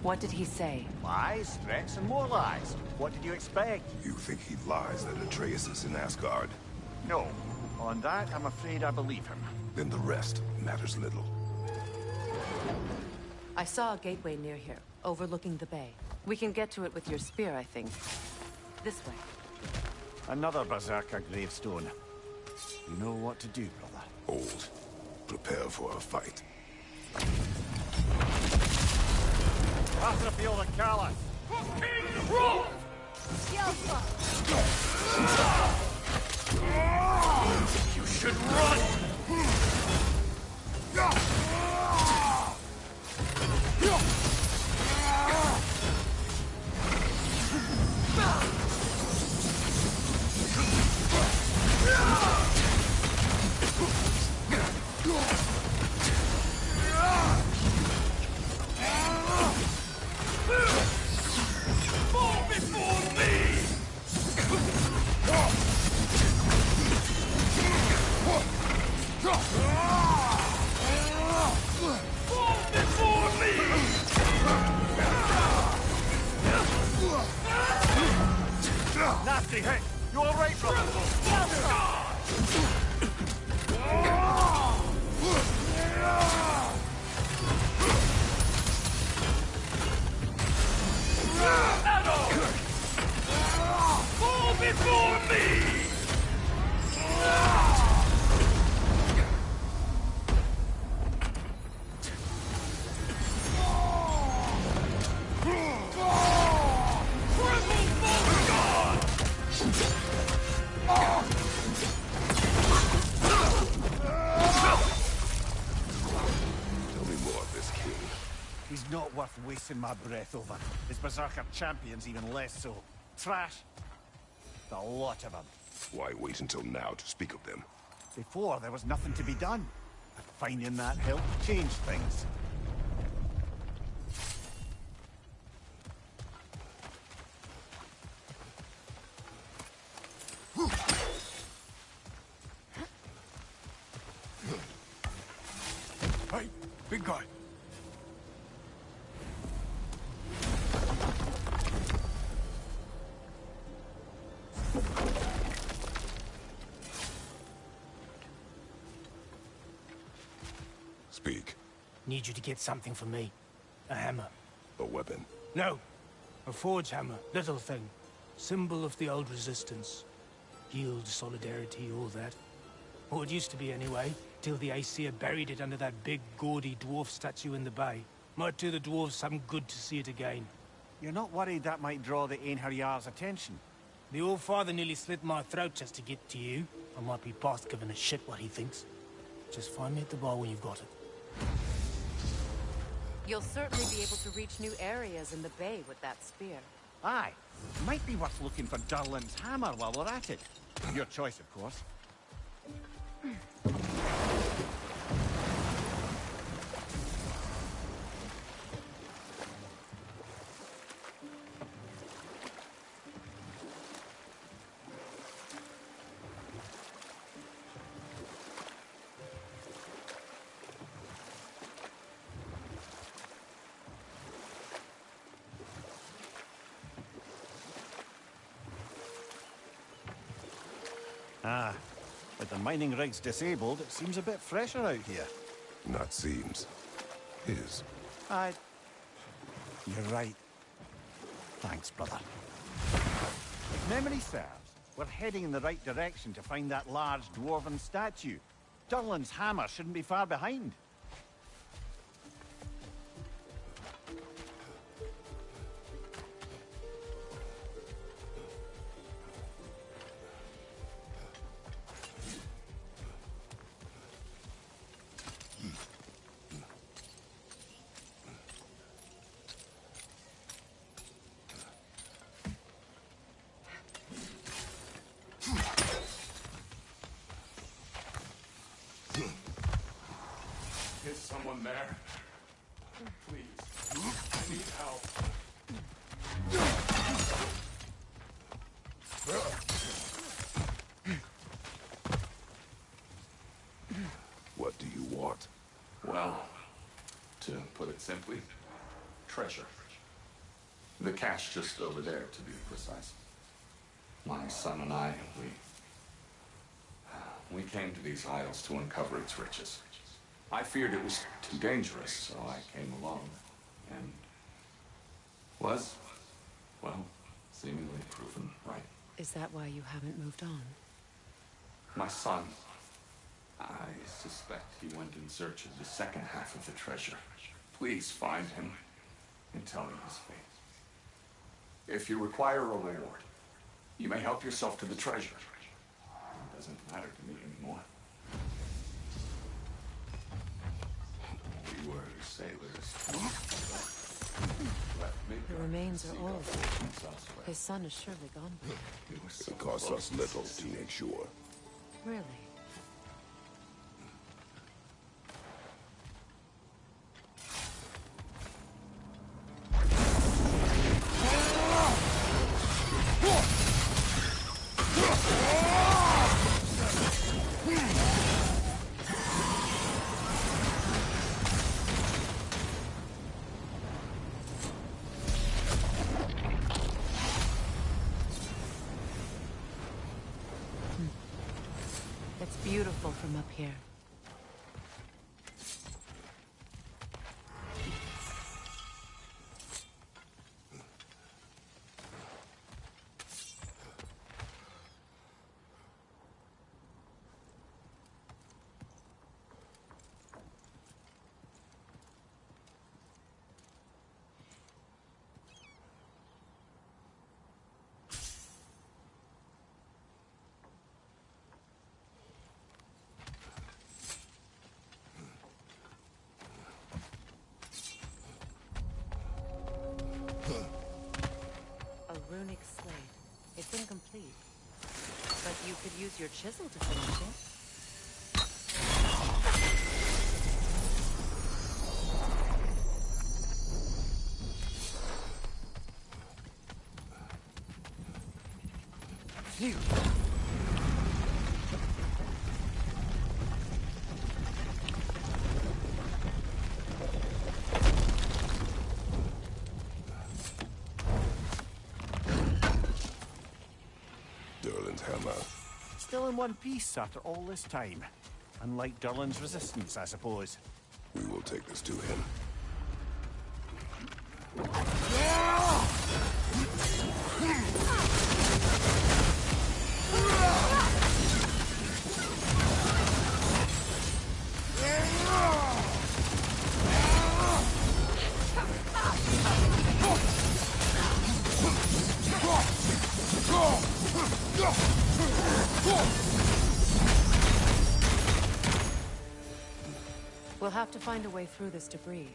What did he say? Lies, threats, and more lies. What did you expect? You think he lies that Atreus is in Asgard? No. On that, I'm afraid I believe him. Then the rest matters little. I saw a gateway near here, overlooking the bay. We can get to it with your spear, I think. This way. Another Berserker gravestone. You know what to do, brother. Old. Prepare for a fight. After feel the callous. You should run! Fall before me! Fall before me! Nasty hit! You alright, brother? Fall before me! Tell me more of this king. He's not worth wasting my breath over. His Berserker champions even less so. Trash. The lot of them. Why wait until now to speak of them? Before, there was nothing to be done. But finding that help changed things. Hey, big guy. Speak. Need you to get something for me. A hammer. A weapon. No. A forge hammer. Little thing. Symbol of the old resistance. Yield, solidarity, all that. Or it used to be anyway, till the Aesir buried it under that big, gaudy dwarf statue in the bay. Might do the dwarves some good to see it again. You're not worried that might draw the Einherjar's attention? The old father nearly slit my throat just to get to you. I might be past giving a shit what he thinks. Just find me at the bar when you've got it. You'll certainly be able to reach new areas in the bay with that spear. Aye. Might be worth looking for Durlin's hammer while we're at it. Your choice, of course. Ah, with the mining rigs disabled, it seems a bit fresher out here. Not seems. Is. You're right. Thanks, brother. If memory serves, we're heading in the right direction to find that large dwarven statue. Durlin's hammer shouldn't be far behind. someone there? Please. I need help. What do you want? Well, to put it simply, treasure. The cache just over there, to be precise. My son and I, we came to these isles to uncover its riches. I feared it was too dangerous, so I came along, and was, well, seemingly proven right. Is that why you haven't moved on? My son, I suspect he went in search of the second half of the treasure. Please find him and tell me his fate. If you require a reward, you may help yourself to the treasure. It doesn't matter to me anymore. We were sailors. The remains are old. His son is surely gone by now. It costs us little to make sure. Really? It's beautiful from up here. Runic slate. It's incomplete. But you could use your chisel to finish it. Phew! Still in one piece after all this time. Unlike Durlin's resistance, I suppose. We will take this to him. We'll have to find a way through this debris.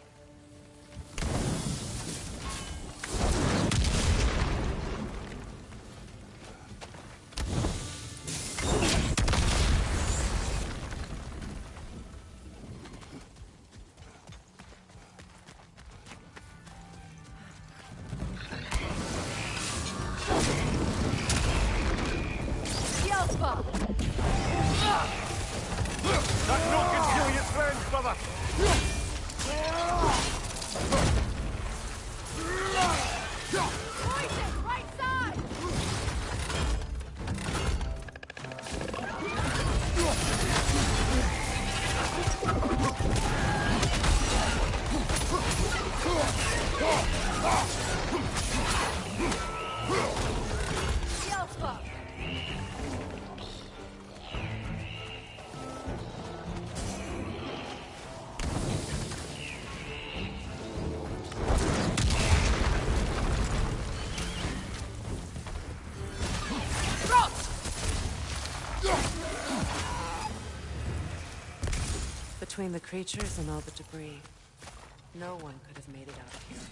That no can kill your friends, brother! Poison! Right side! Between the creatures and all the debris, no one could have made it out of here alive.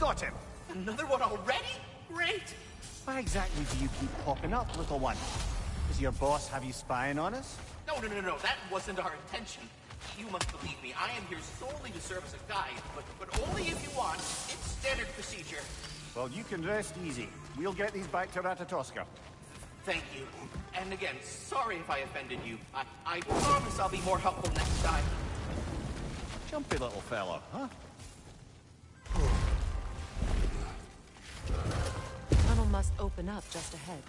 got him! Another one already? Great! Why exactly do you keep popping up, little one? Does your boss have you spying on us? No. That wasn't our intention. You must believe me. I am here solely to serve as a guide, but only if you want. It's standard procedure. Well, you can rest easy. We'll get these back to Ratatoska. Thank you. And again, sorry if I offended you. I promise I'll be more helpful next time. Jumpy little fellow, huh? The tunnel must open up just ahead.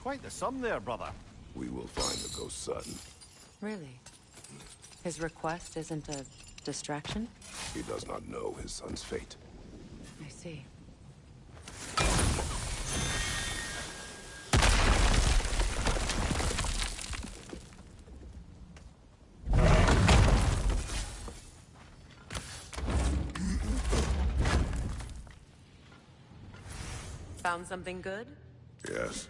Quite the sum there, brother. We will find the ghost son. Really? His request isn't a distraction? He does not know his son's fate. I see. Found something good? Yes.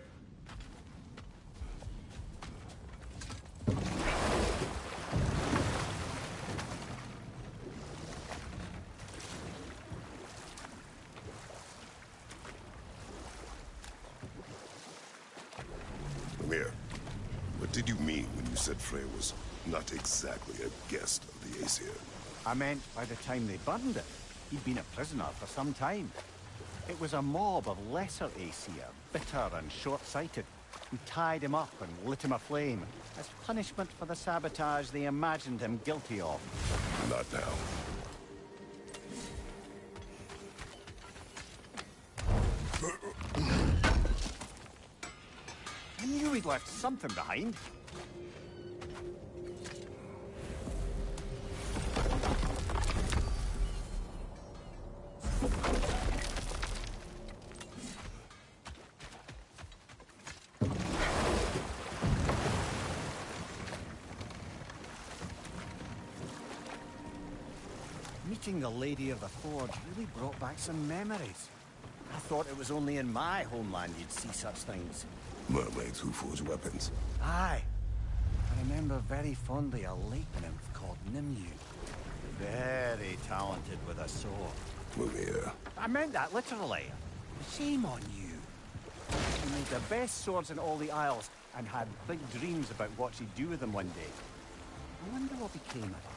Mimir, what did you mean when you said Frey was not exactly a guest of the Aesir? I meant by the time they burned it, he'd been a prisoner for some time. It was a mob of lesser Aesir, bitter and short-sighted, who tied him up and lit him aflame, as punishment for the sabotage they imagined him guilty of. Not now. I knew he'd left something behind. Meeting the Lady of the Forge really brought back some memories. I thought it was only in my homeland you'd see such things. Mermaids who forge weapons. Aye. I remember very fondly a lake nymph called Nimue. Very talented with a sword. Mimir. I meant that literally. Shame on you. She made the best swords in all the Isles and had big dreams about what she'd do with them one day. I wonder what became of her.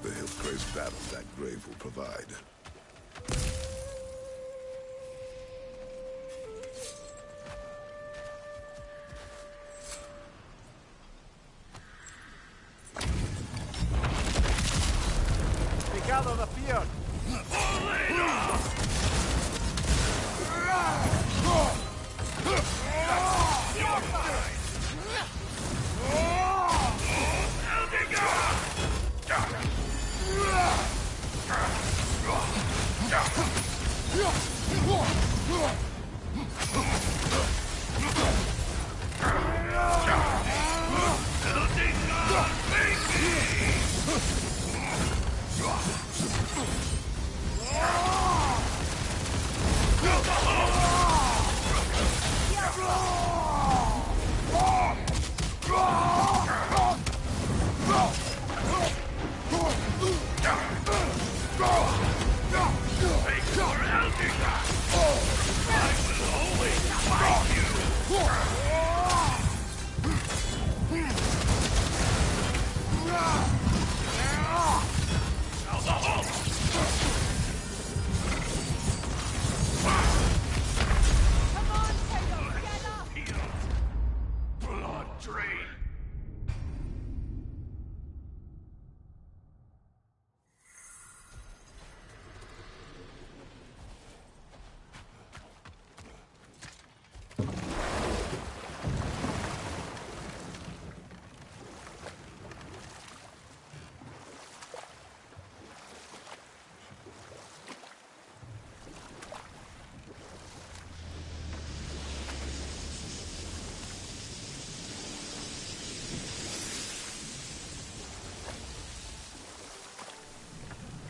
The Hillcrest battle that grave will provide. They gather the fear.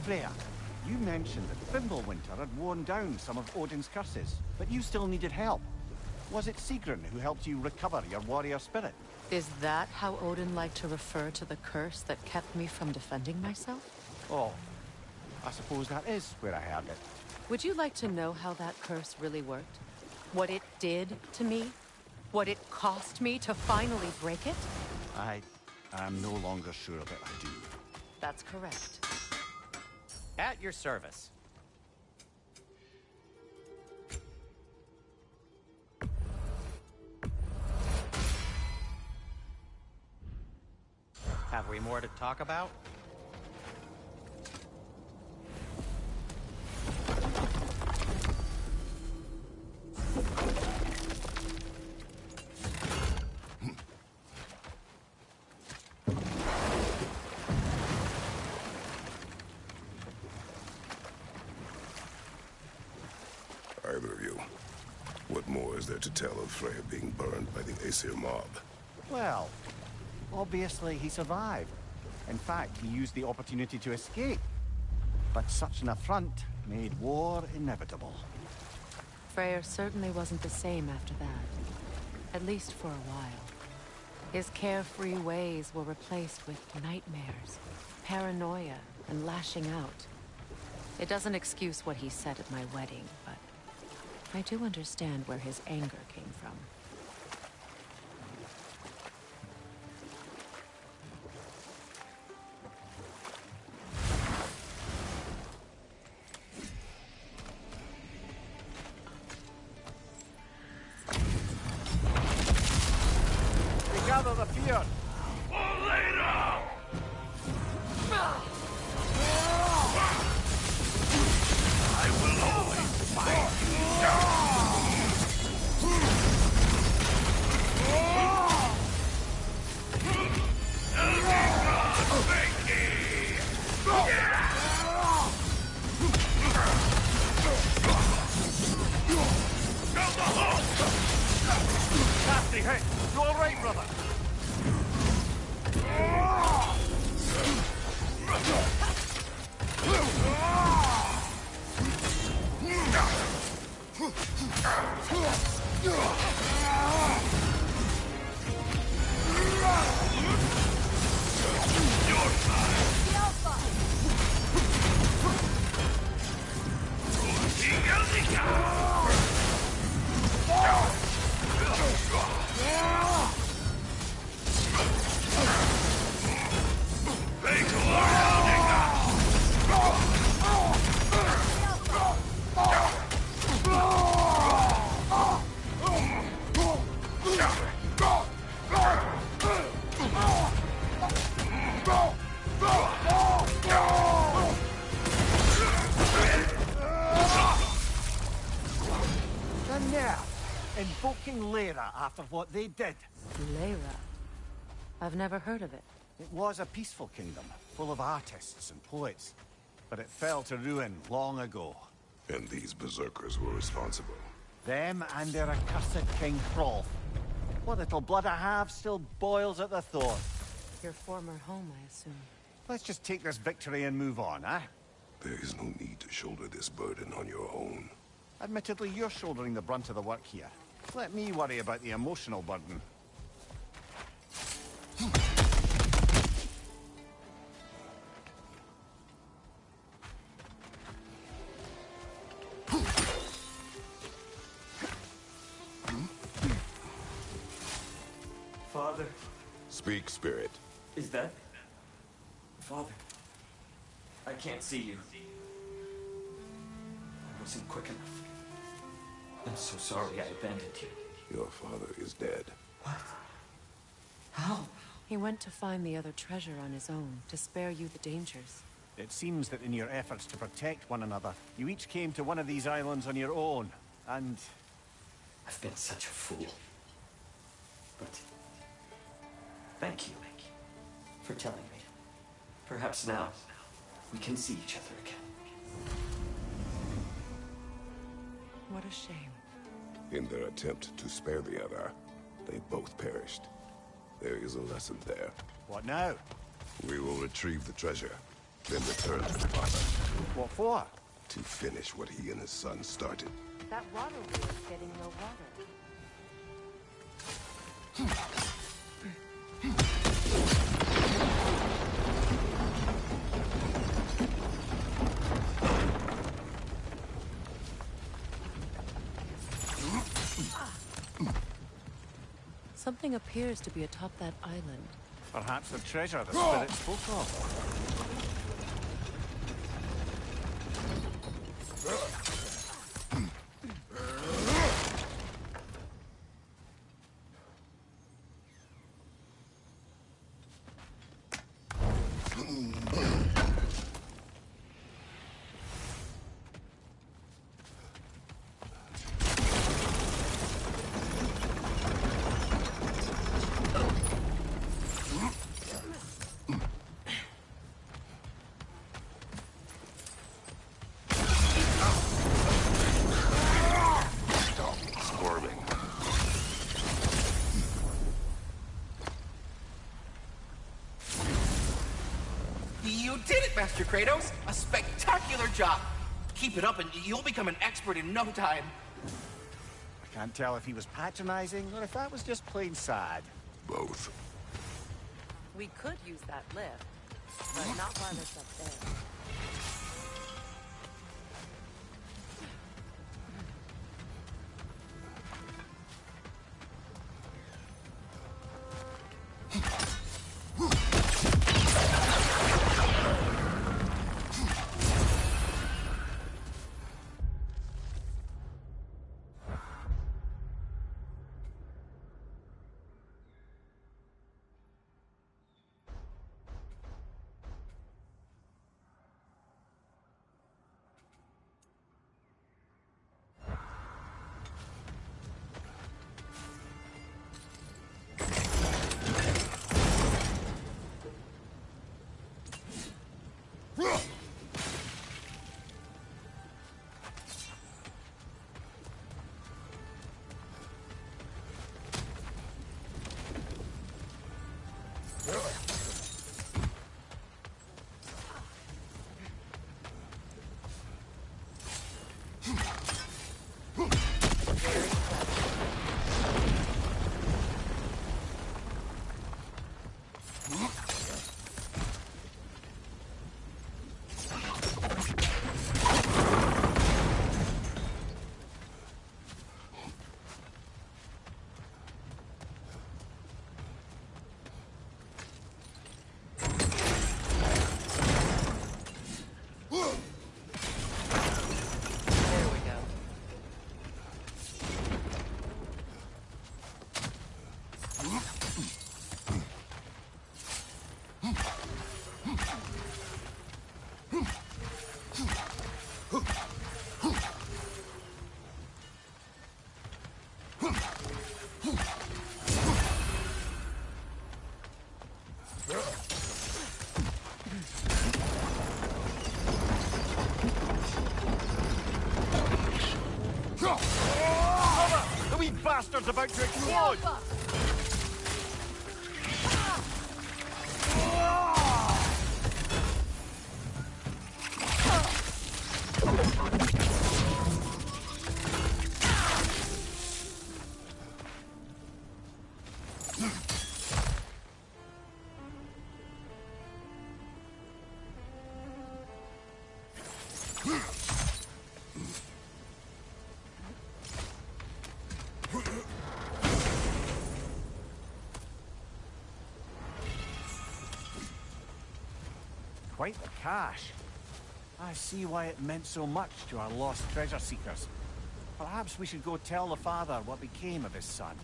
Freya, you mentioned that Fimbulwinter had worn down some of Odin's curses, but you still needed help. Was it Sigrun who helped you recover your warrior spirit? Is that how Odin liked to refer to the curse that kept me from defending myself? Oh, I suppose that is where I heard it. Would you like to know how that curse really worked? What it did to me? What it cost me to finally break it? I am no longer sure that I do. That's correct. At your service. Have we more to talk about? Either of you. What more is there to tell of Freya being burned by the Aesir mob? Well, obviously he survived. In fact, he used the opportunity to escape. But such an affront made war inevitable. Freyr certainly wasn't the same after that. At least for a while. His carefree ways were replaced with nightmares, paranoia, and lashing out. It doesn't excuse what he said at my wedding, but I do understand where his anger came from. Gather the fear! I will always fight you. Nasty hit! You alright, brother? Invoking Lyra after what they did. Lyra? I've never heard of it. It was a peaceful kingdom, full of artists and poets. But it fell to ruin long ago. And these berserkers were responsible. Them and their accursed King Hrolf. What little blood I have still boils at the thought. Your former home, I assume. Let's just take this victory and move on, eh? There is no need to shoulder this burden on your own. Admittedly, you're shouldering the brunt of the work here. Let me worry about the emotional burden. Father. Speak, Spirit. Is that... Father? I can't see you. I wasn't quick enough. I'm so sorry I abandoned you. Your father is dead. What? How? He went to find the other treasure on his own, to spare you the dangers. It seems that in your efforts to protect one another, you each came to one of these islands on your own, and... I've been such a fool. But... thank you for telling me. Perhaps now, we can see each other again. What a shame. In their attempt to spare the other, they both perished. There is a lesson there. What now? We will retrieve the treasure, Then return to the father. What for? To finish what he and his son started. That water wheel is getting no water. Something appears to be atop that island. Perhaps the treasure the spirit spoke of. You did it, Master Kratos! A spectacular job! Keep it up and you'll become an expert in no time. I can't tell if he was patronizing or if that was just plain sad. Both. We could use that lift, but not while it's up there. The wee bastard's about to explode! Quite the cache. I see why it meant so much to our lost treasure seekers. Perhaps we should go tell the father what became of his son.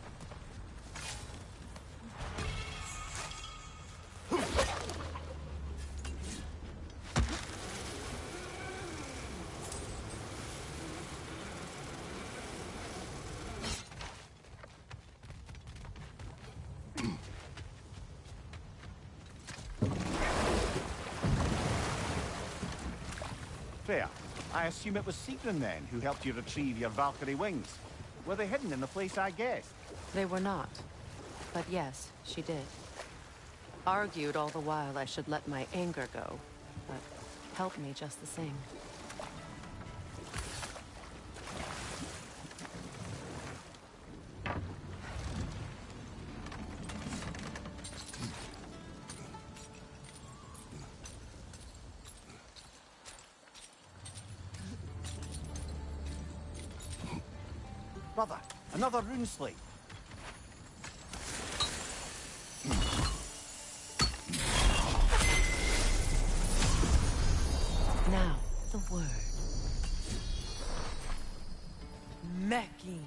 Fair. I assume it was Sigrun then who helped you retrieve your Valkyrie wings. Were they hidden in the place I guessed? They were not. But yes, she did. Argued all the while I should let my anger go. but helped me just the same. Brother, another rune slate. Now, the word. Mecking.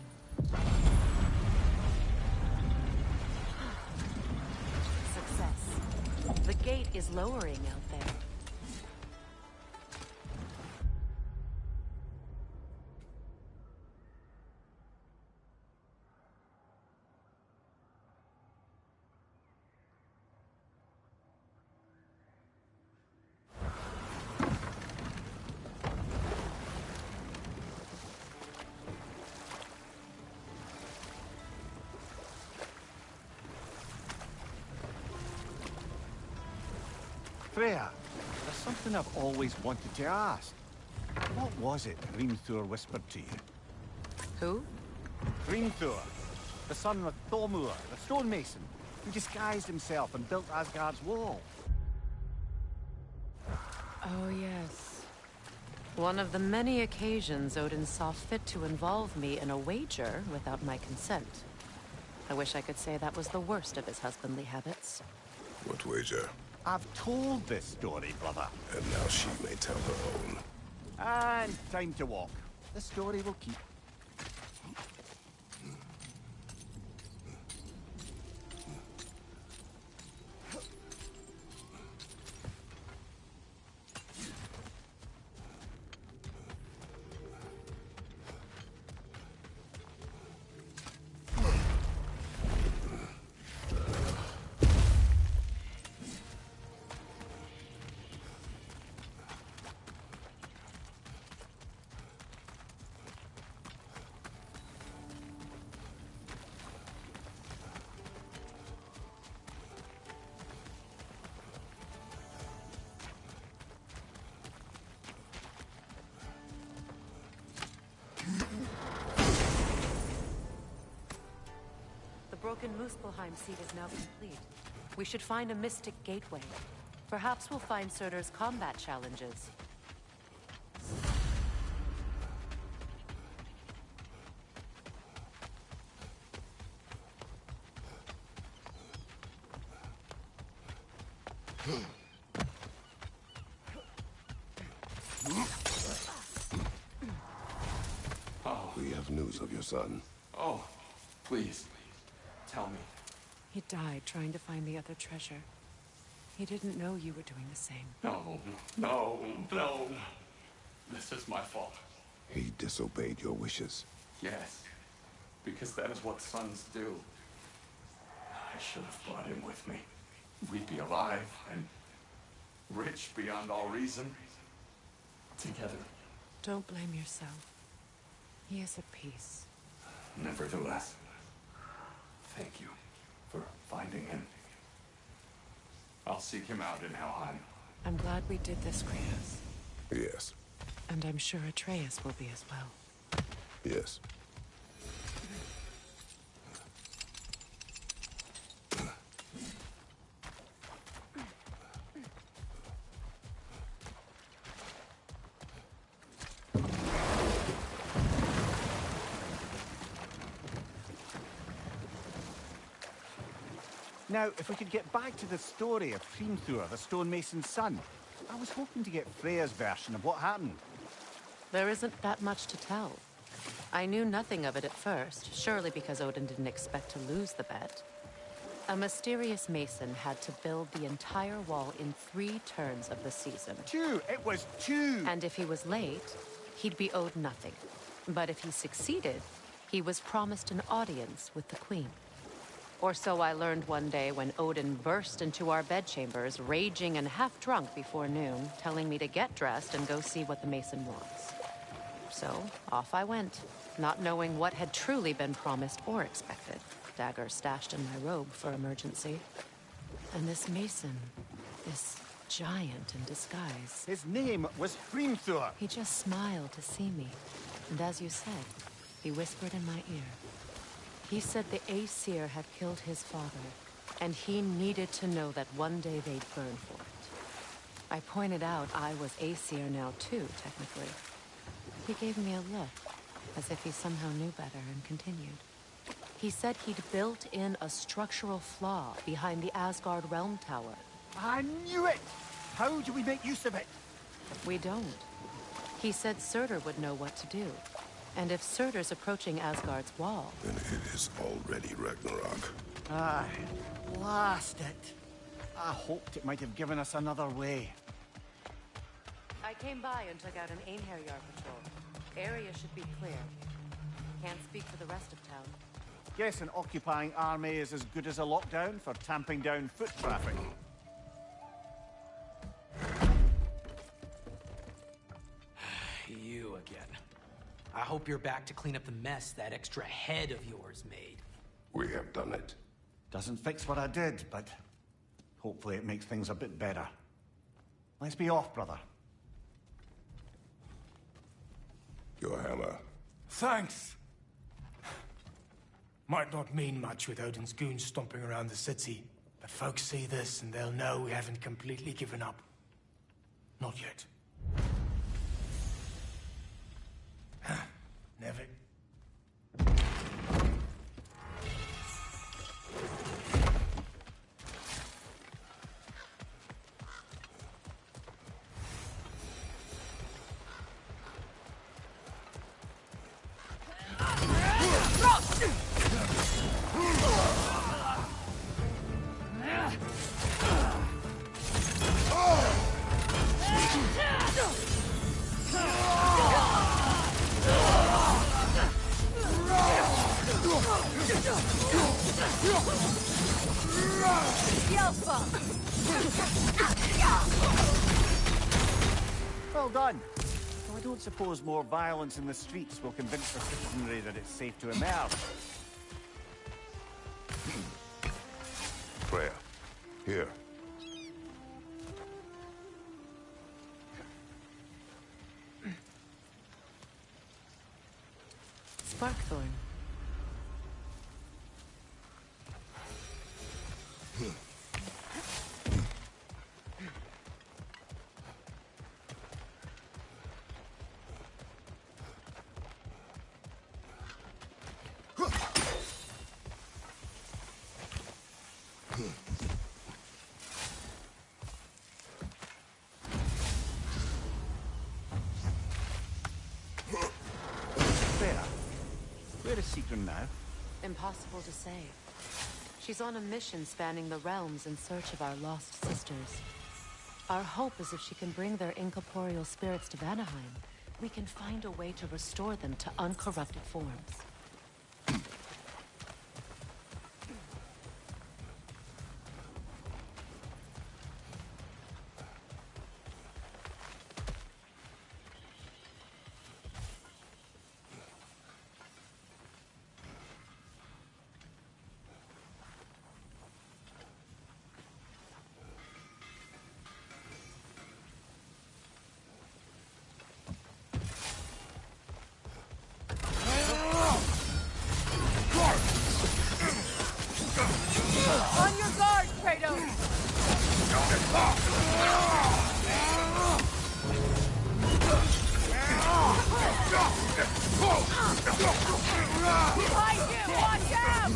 Success. The gate is lowering out there. Freya, there's something I've always wanted to ask. What was it Hrimthur whispered to you? Who? Hrimthur, the son of Thormur, the stonemason, who disguised himself and built Asgard's wall. Oh, yes. One of the many occasions Odin saw fit to involve me in a wager without my consent. I wish I could say that was the worst of his husbandly habits. What wager? I've told this story, brother. And now she may tell her own. And time to walk. The story will keep. The broken Muspelheim seat is now complete. We should find a mystic gateway. Perhaps we'll find Surtur's combat challenges. We have news of your son. Oh, please, tell me. He died trying to find the other treasure. He didn't know you were doing the same. No. This is my fault. He disobeyed your wishes. Yes, because that is what sons do. I should have brought him with me. We'd be alive and rich beyond all reason. Together. Don't blame yourself. He is at peace. Nevertheless, thank you for finding him. I'll seek him out in Helheim. I'm glad we did this, Kratos. Yes. And I'm sure Atreus will be as well. Yes. Now, if we could get back to the story of Hrimthur, the stonemason's son, I was hoping to get Freya's version of what happened. There isn't that much to tell. I knew nothing of it at first, surely because Odin didn't expect to lose the bet. A mysterious mason had to build the entire wall in 3 turns of the season. 2! It was 2! And if he was late, he'd be owed nothing. But if he succeeded, he was promised an audience with the queen. Or so I learned one day when Odin burst into our bedchambers, raging and half-drunk before noon, telling me to get dressed and go see what the mason wants. So, off I went, not knowing what had truly been promised or expected. Dagger stashed in my robe for emergency. And this mason, this giant in disguise. His name was Hrimthur. He just smiled to see me. And as you said, he whispered in my ear. He said the Aesir had killed his father, and he needed to know that one day they'd burn for it. I pointed out I was Aesir now too, technically. He gave me a look, as if he somehow knew better, and continued. He said he'd built in a structural flaw behind the Asgard Realm Tower. I knew it! How do we make use of it? We don't. He said Surtur would know what to do. And if Surtur's approaching Asgard's wall... Then it is already Ragnarok. Aye, blast it. I hoped it might have given us another way. I came by and took out an Einherjar patrol. Area should be clear. Can't speak for the rest of town. Guess an occupying army is as good as a lockdown for tamping down foot traffic. You again. I hope you're back to clean up the mess that extra head of yours made. We have done it. Doesn't fix what I did, but hopefully it makes things a bit better. Let's be off, brother. Your hammer. Thanks. Might not mean much with Odin's goons stomping around the city, but folks see this and they'll know we haven't completely given up. Not yet. Never. Well done. So I don't suppose more violence in the streets will convince the citizenry that it's safe to emerge. Freya, here. Sparkthorn. Where is Sigrun now? Impossible to say. She's on a mission spanning the realms in search of our lost sisters. Our hope is if she can bring their incorporeal spirits to Vanaheim, we can find a way to restore them to uncorrupted forms. On your guard, Kratos! Behind you! Watch out!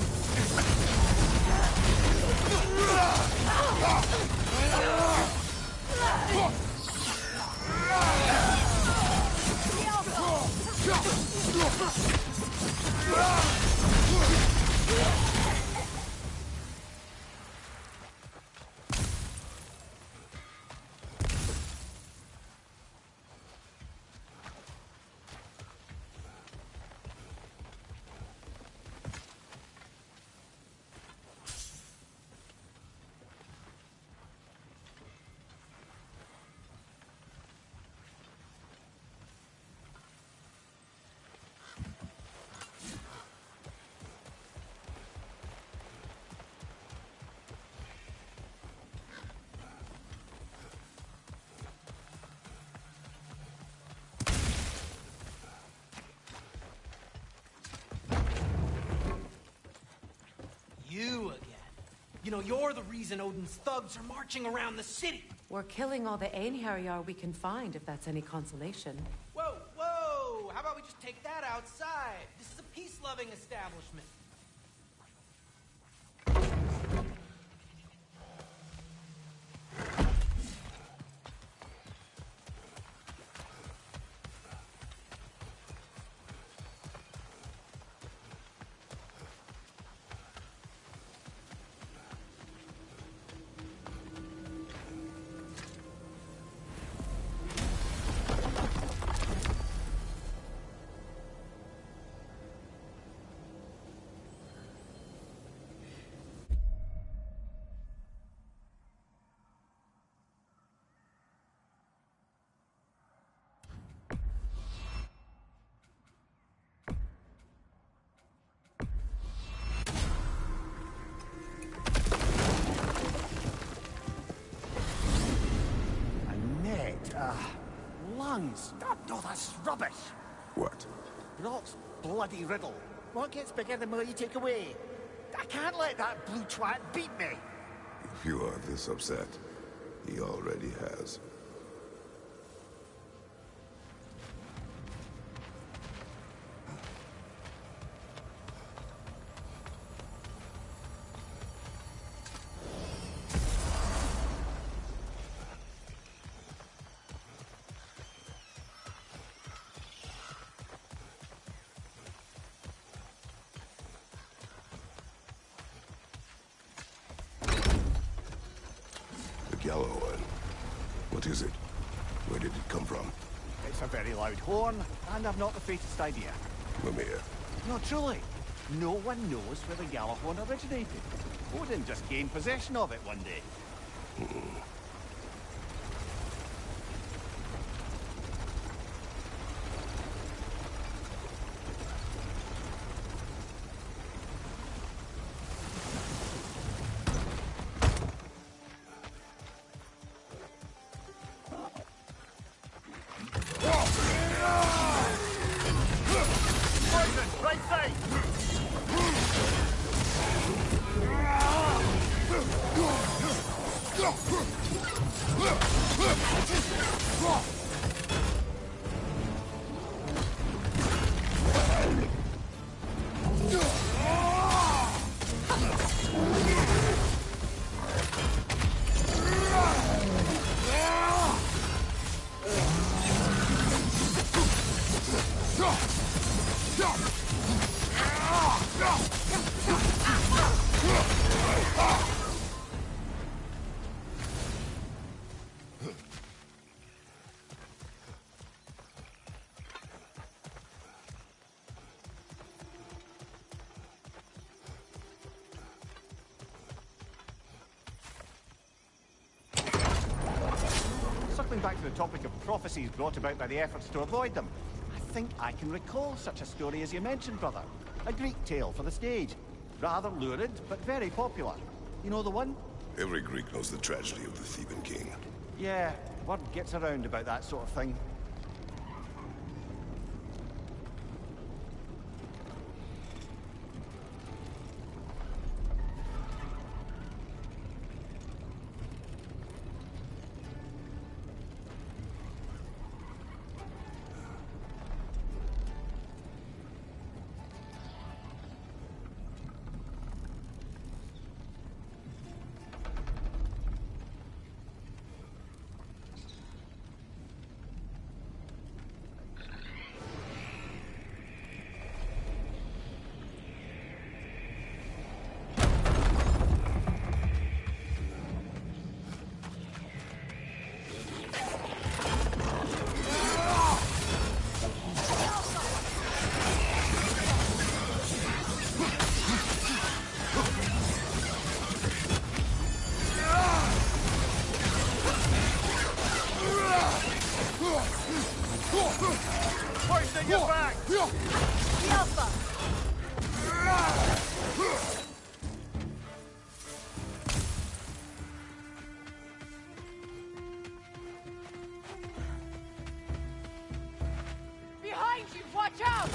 You know, you're the reason Odin's thugs are marching around the city. We're killing all the Einherjar we can find, if that's any consolation. Whoa, whoa! How about we just take that outside? This is a peace-loving establishment. Lungs! No, that's rubbish! What? Brock's bloody riddle. What gets bigger the more you take away? I can't let that blue twat beat me! If you are this upset, he already has. Yellow one. What is it? Where did it come from? It's a very loud horn, and I've not the faintest idea. Mimir. No, truly. No one knows where the Gjallarhorn originated. Odin just gained possession of it one day. Circling back to the topic of prophecies brought about by the efforts to avoid them, I think I can recall such a story as you mentioned, brother. A Greek tale for the stage. Rather lurid, but very popular. You know the one? Every Greek knows the tragedy of the Theban king. Yeah, word gets around about that sort of thing. Hoisting it back! Alpha! Behind you! Watch out!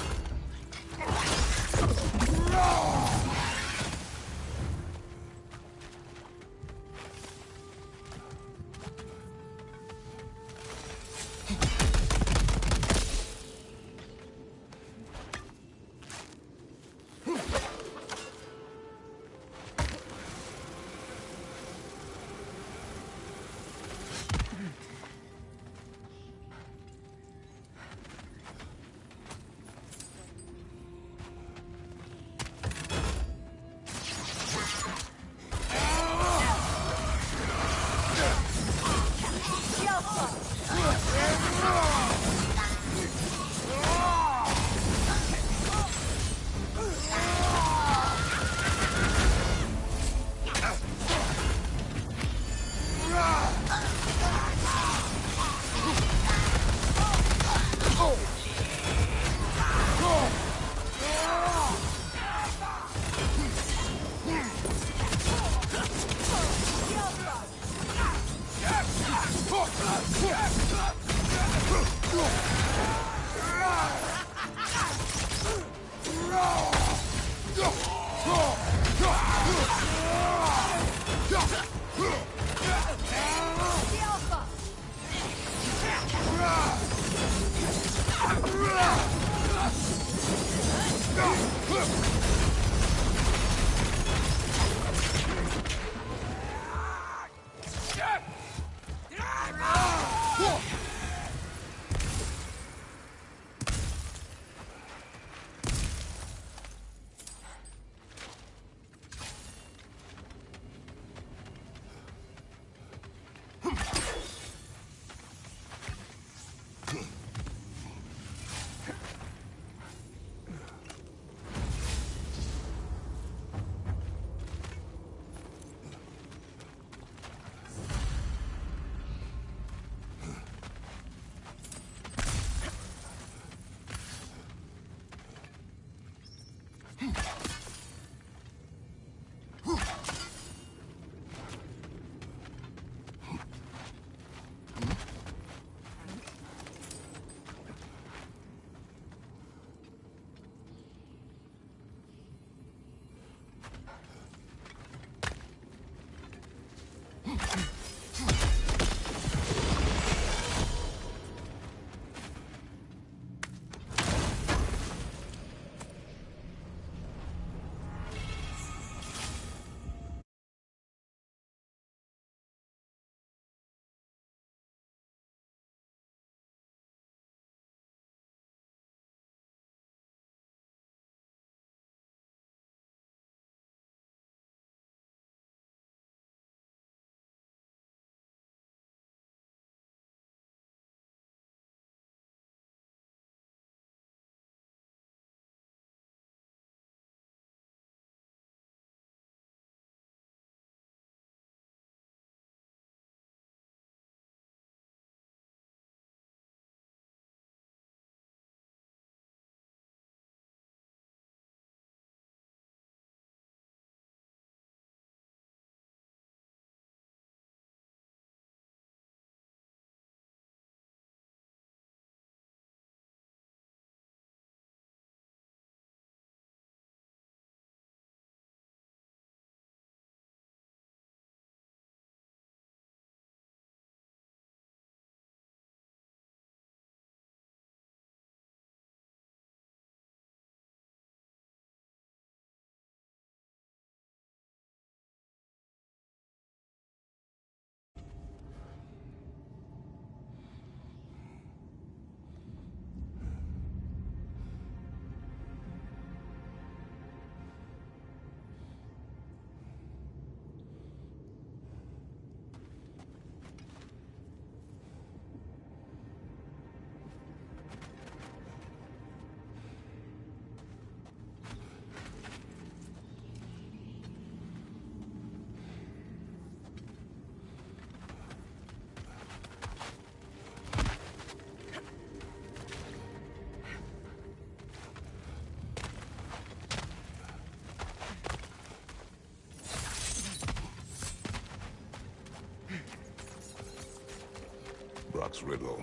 Brock's riddle.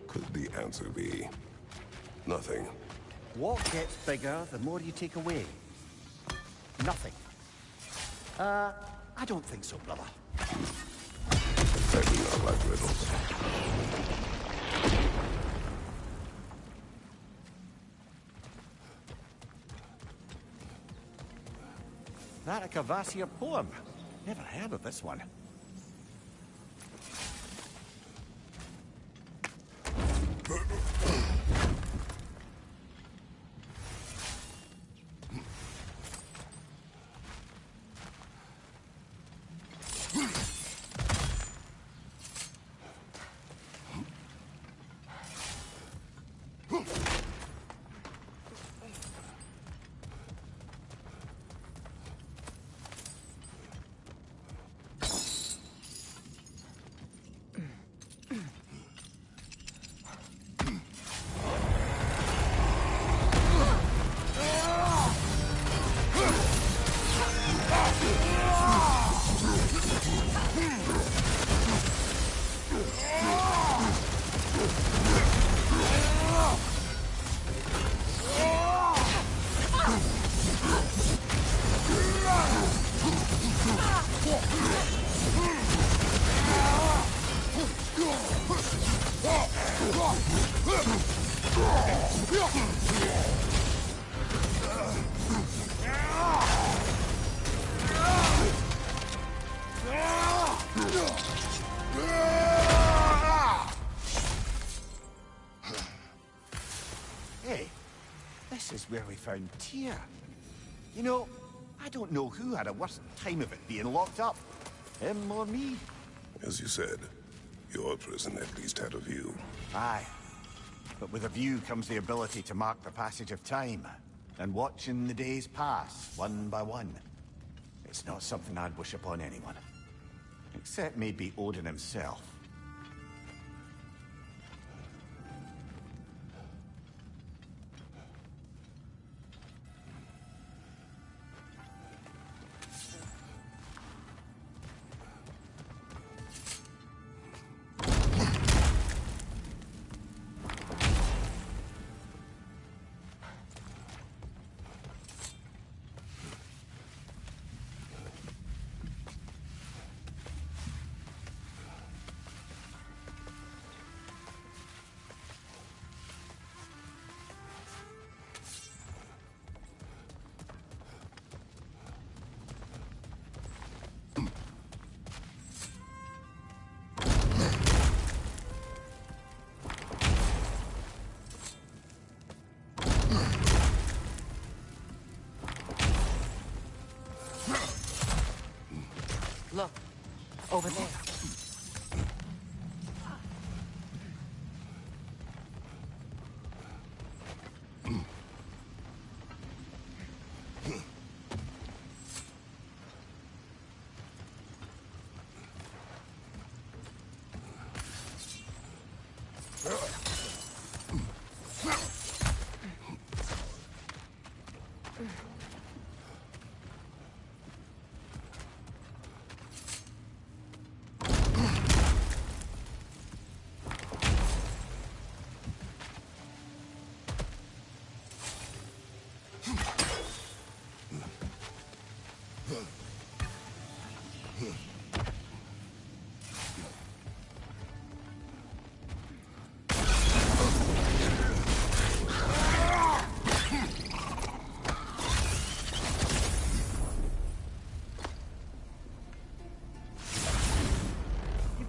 Could the answer be nothing? What gets bigger the more you take away? Nothing. I don't think so, brother. I do not like riddles. That a Cavassier poem? Never heard of this one. Hey, this is where we found Tyr. You know, I don't know who had a worse time of it being locked up. Him or me? As you said, your prison at least had a view. Aye. But with a view comes the ability to mark the passage of time, and watching the days pass, one by one. It's not something I'd wish upon anyone. Except maybe Odin himself. Look, over there.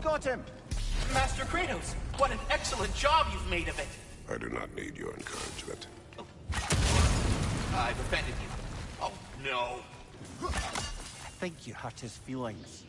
Got him! Master Kratos, what an excellent job you've made of it. I do not need your encouragement. I've offended you. Oh, no. I think you hurt his feelings.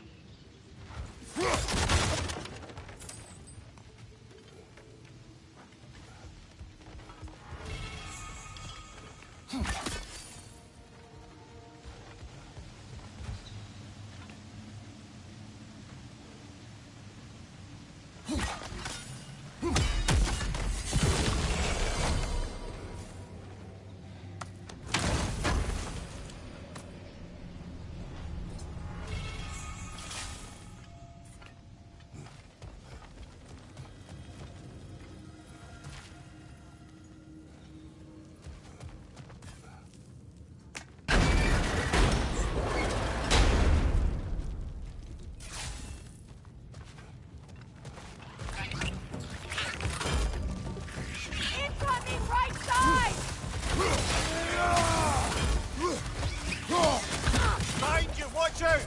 Incoming right side! Mind you, watch out!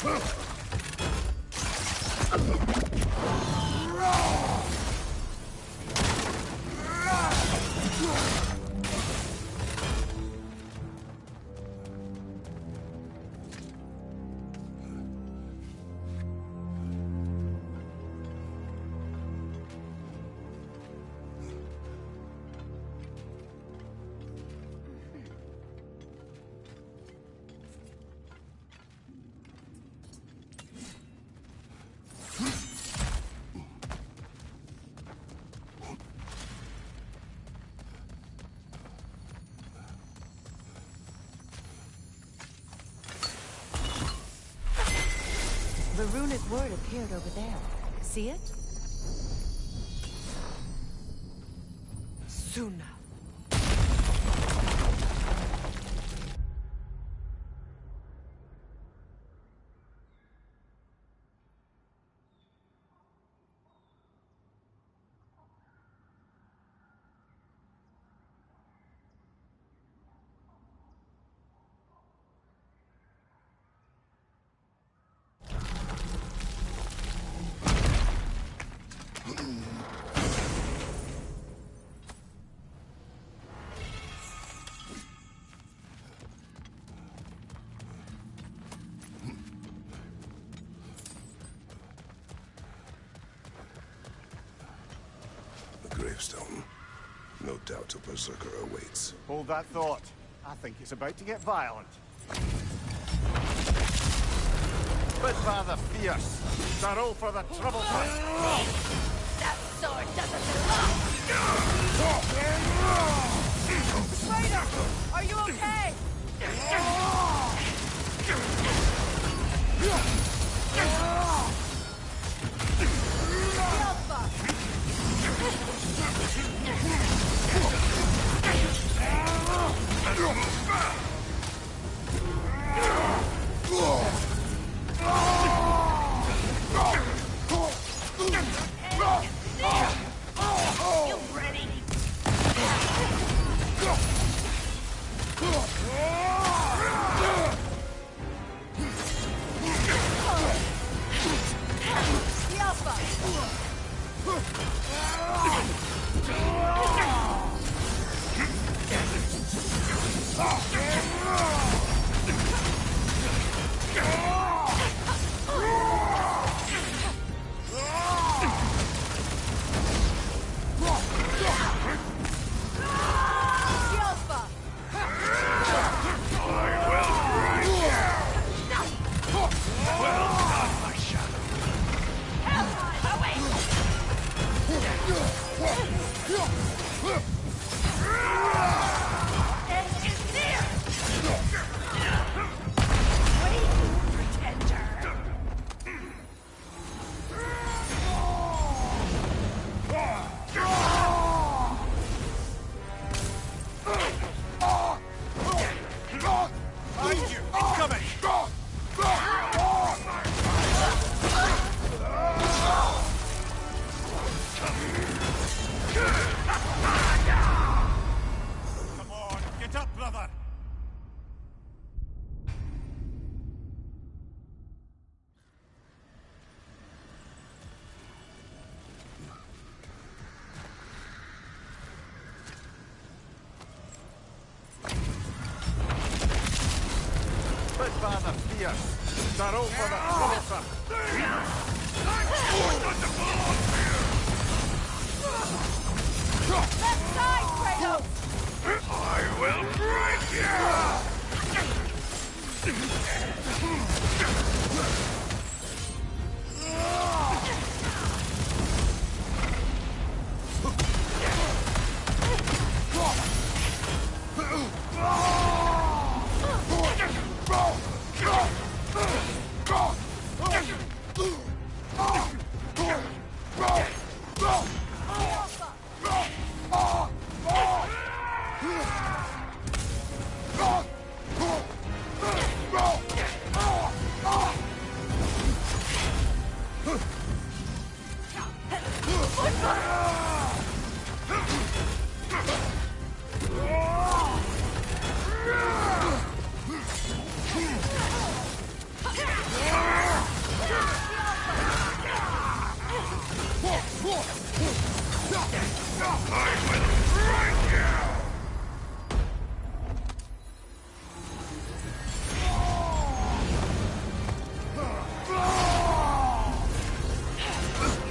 The runic word appeared over there. See it? Suna. gravestone. No doubt a berserker awaits. Hold that thought. I think it's about to get violent. Spitfire fierce. Sorrow for the troublesome. That sword doesn't belong! Spider! Are you okay? You ready? Spitfire fierce. Sorrow for the troublesome. Left side, Kratos! I will break you!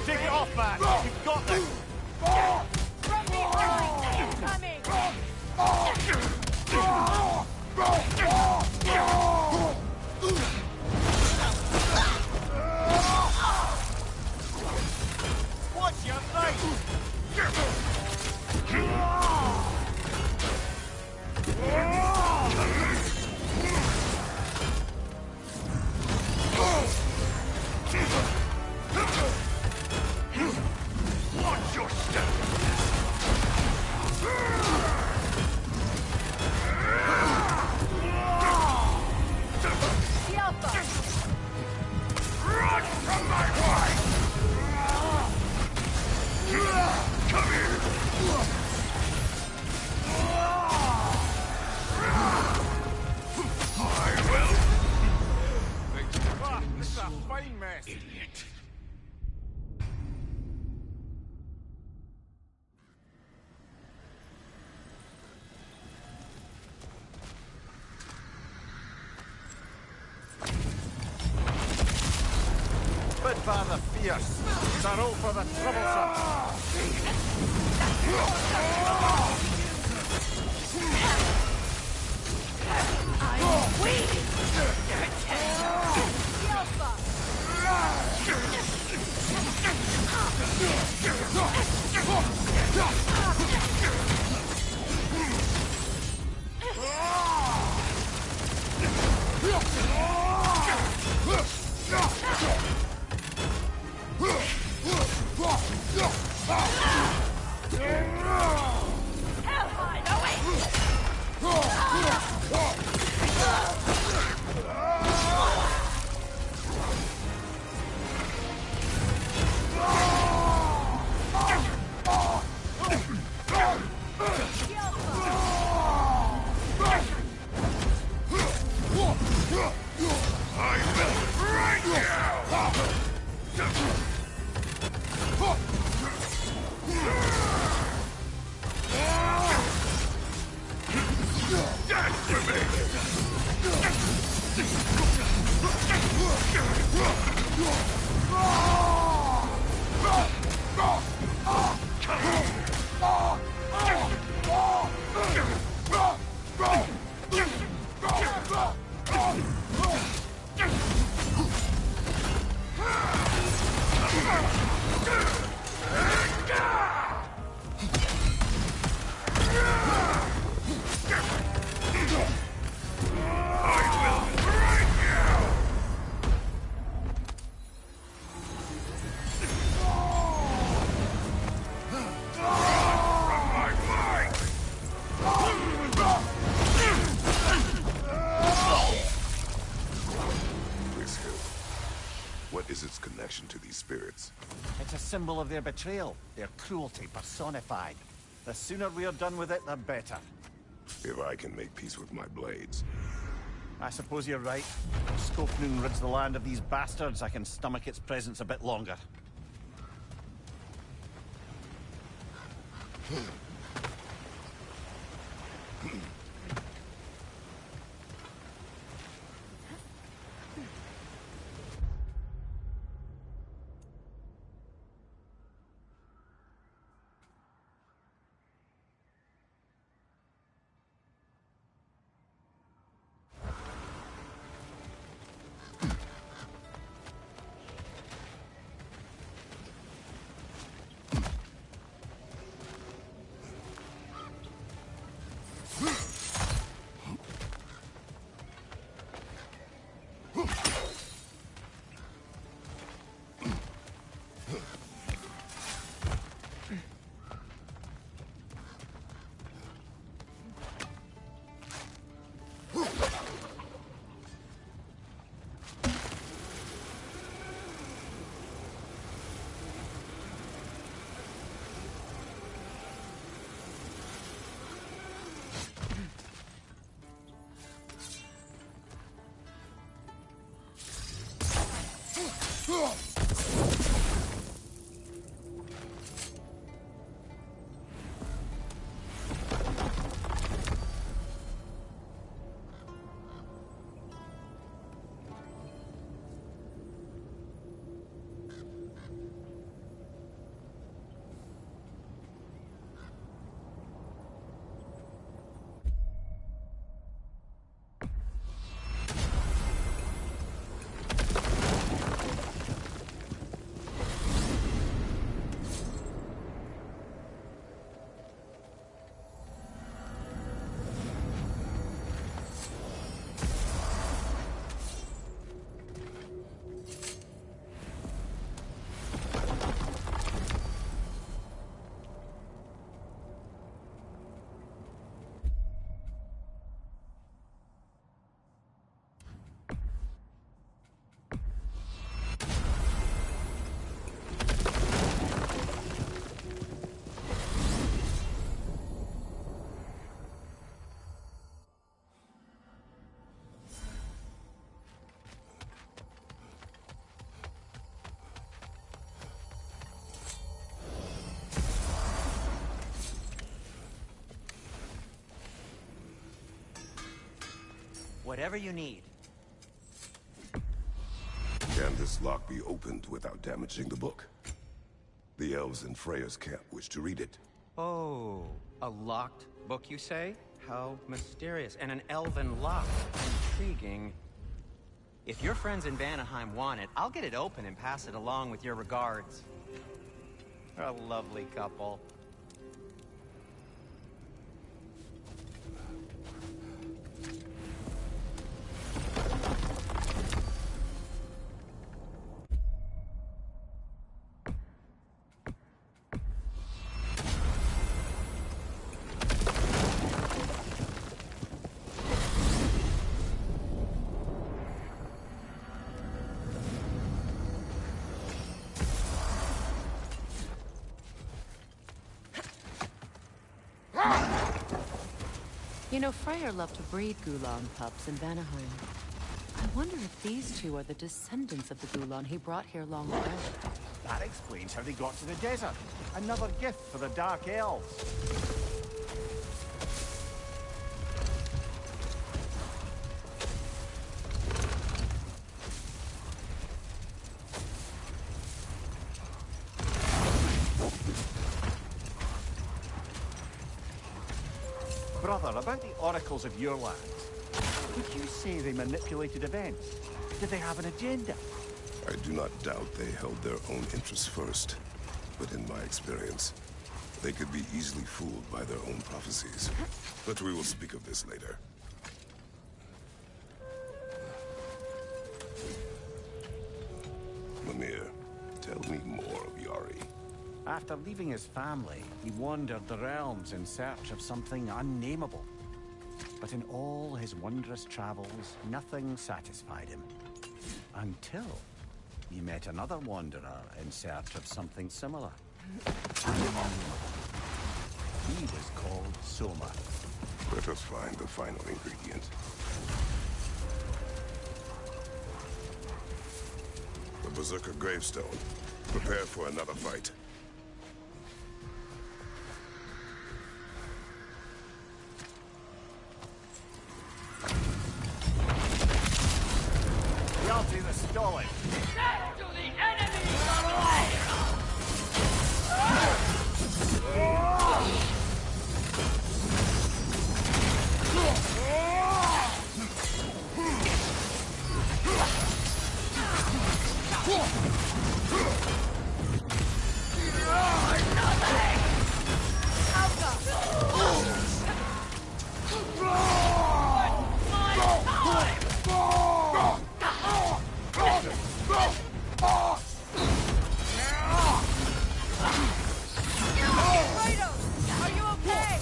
Take it off, man. You've got this. From behind! Incoming! Watch your knife. Watch your step! Run from my wife! Come here! It's a roll for the To these spirits. It's a symbol of their betrayal, their cruelty personified. The sooner we're done with it, the better. If I can make peace with my blades. I suppose you're right. If Skofnung rids the land of these bastards, I can stomach its presence a bit longer. Whatever you need. Can this lock be opened without damaging the book? The elves in Freya's camp wish to read it. Oh, a locked book, you say? How mysterious. And an elven lock. Intriguing. If your friends in Vanaheim want it, I'll get it open and pass it along with your regards. They're a lovely couple. You know, Freyr loved to breed Gulan pups in Vanaheim. I wonder if these two are the descendants of the Gulan he brought here long ago. That explains how they got to the desert. Another gift for the Dark Elves. Brother, about the oracles of your lands, would you say they manipulated events? Did they have an agenda? I do not doubt they held their own interests first. But in my experience, they could be easily fooled by their own prophecies. But we will speak of this later. Mimir, tell me more of Yari. After leaving his family, he wandered the realms in search of something unnameable. But in all his wondrous travels, nothing satisfied him. Until he met another wanderer in search of something similar. He was called Soma. Let us find the final ingredient. The Berserker gravestone. Prepare for another fight. Reality the stolen. Death to the enemies of Lyra! Kratos, are you okay?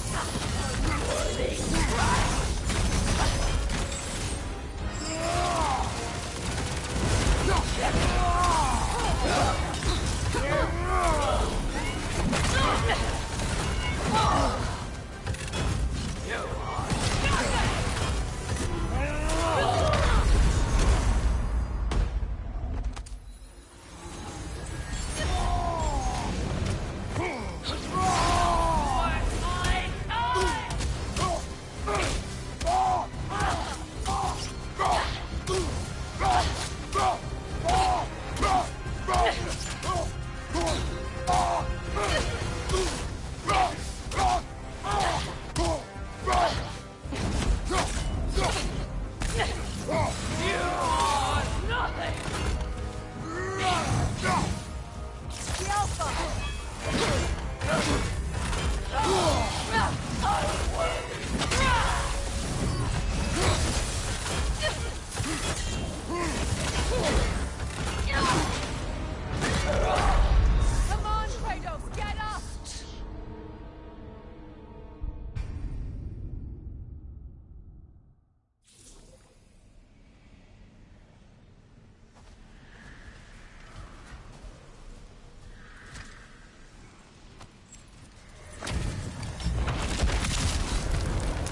Come on, Kratos, get up!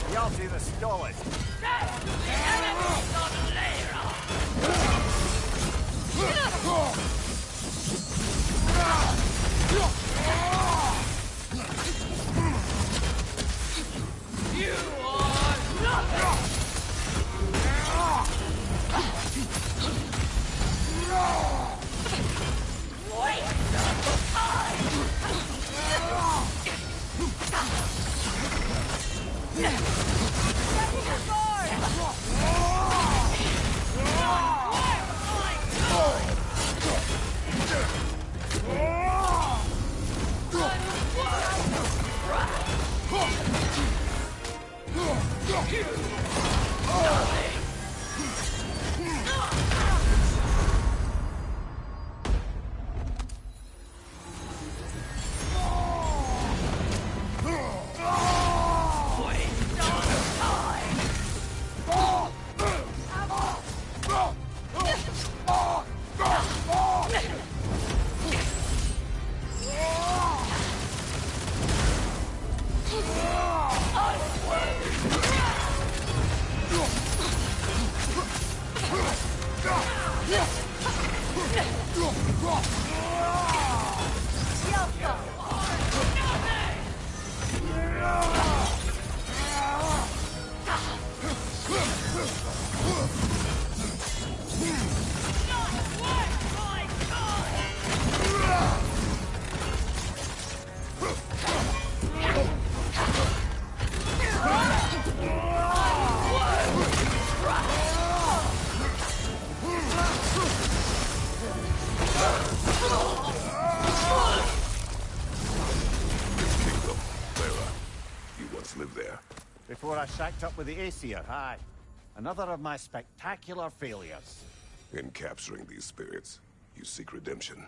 Reality the stolen. Death to the enemies of Lyra! You are nothing! Waste of time! before I shacked up with the Aesir, aye. Another of my spectacular failures. In capturing these spirits, you seek redemption.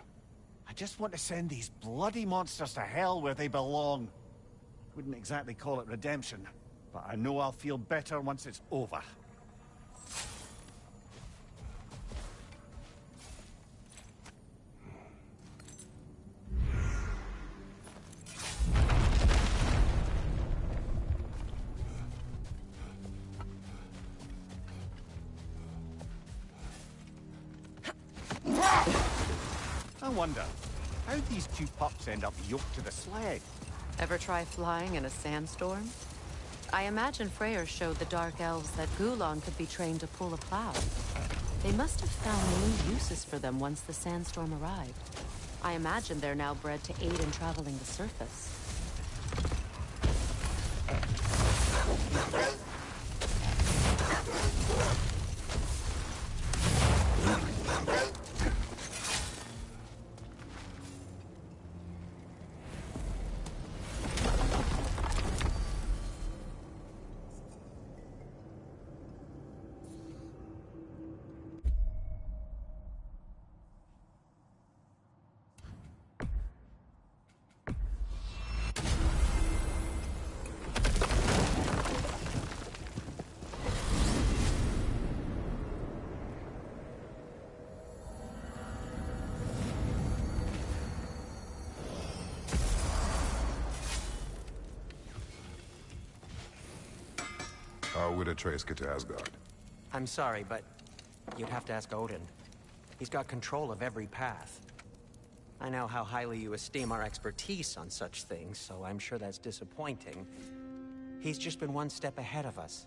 I just want to send these bloody monsters to hell where they belong. Wouldn't exactly call it redemption, but I know I'll feel better once it's over. I wonder, how'd these two pups end up yoked to the sled? Ever try flying in a sandstorm? I imagine Freyr showed the Dark Elves that Gulon could be trained to pull a plow. They must have found new uses for them once the sandstorm arrived. I imagine they're now bred to aid in traveling the surface. How would Atreus get to Asgard? I'm sorry, but you'd have to ask Odin. He's got control of every path. I know how highly you esteem our expertise on such things, so I'm sure that's disappointing. He's just been one step ahead of us.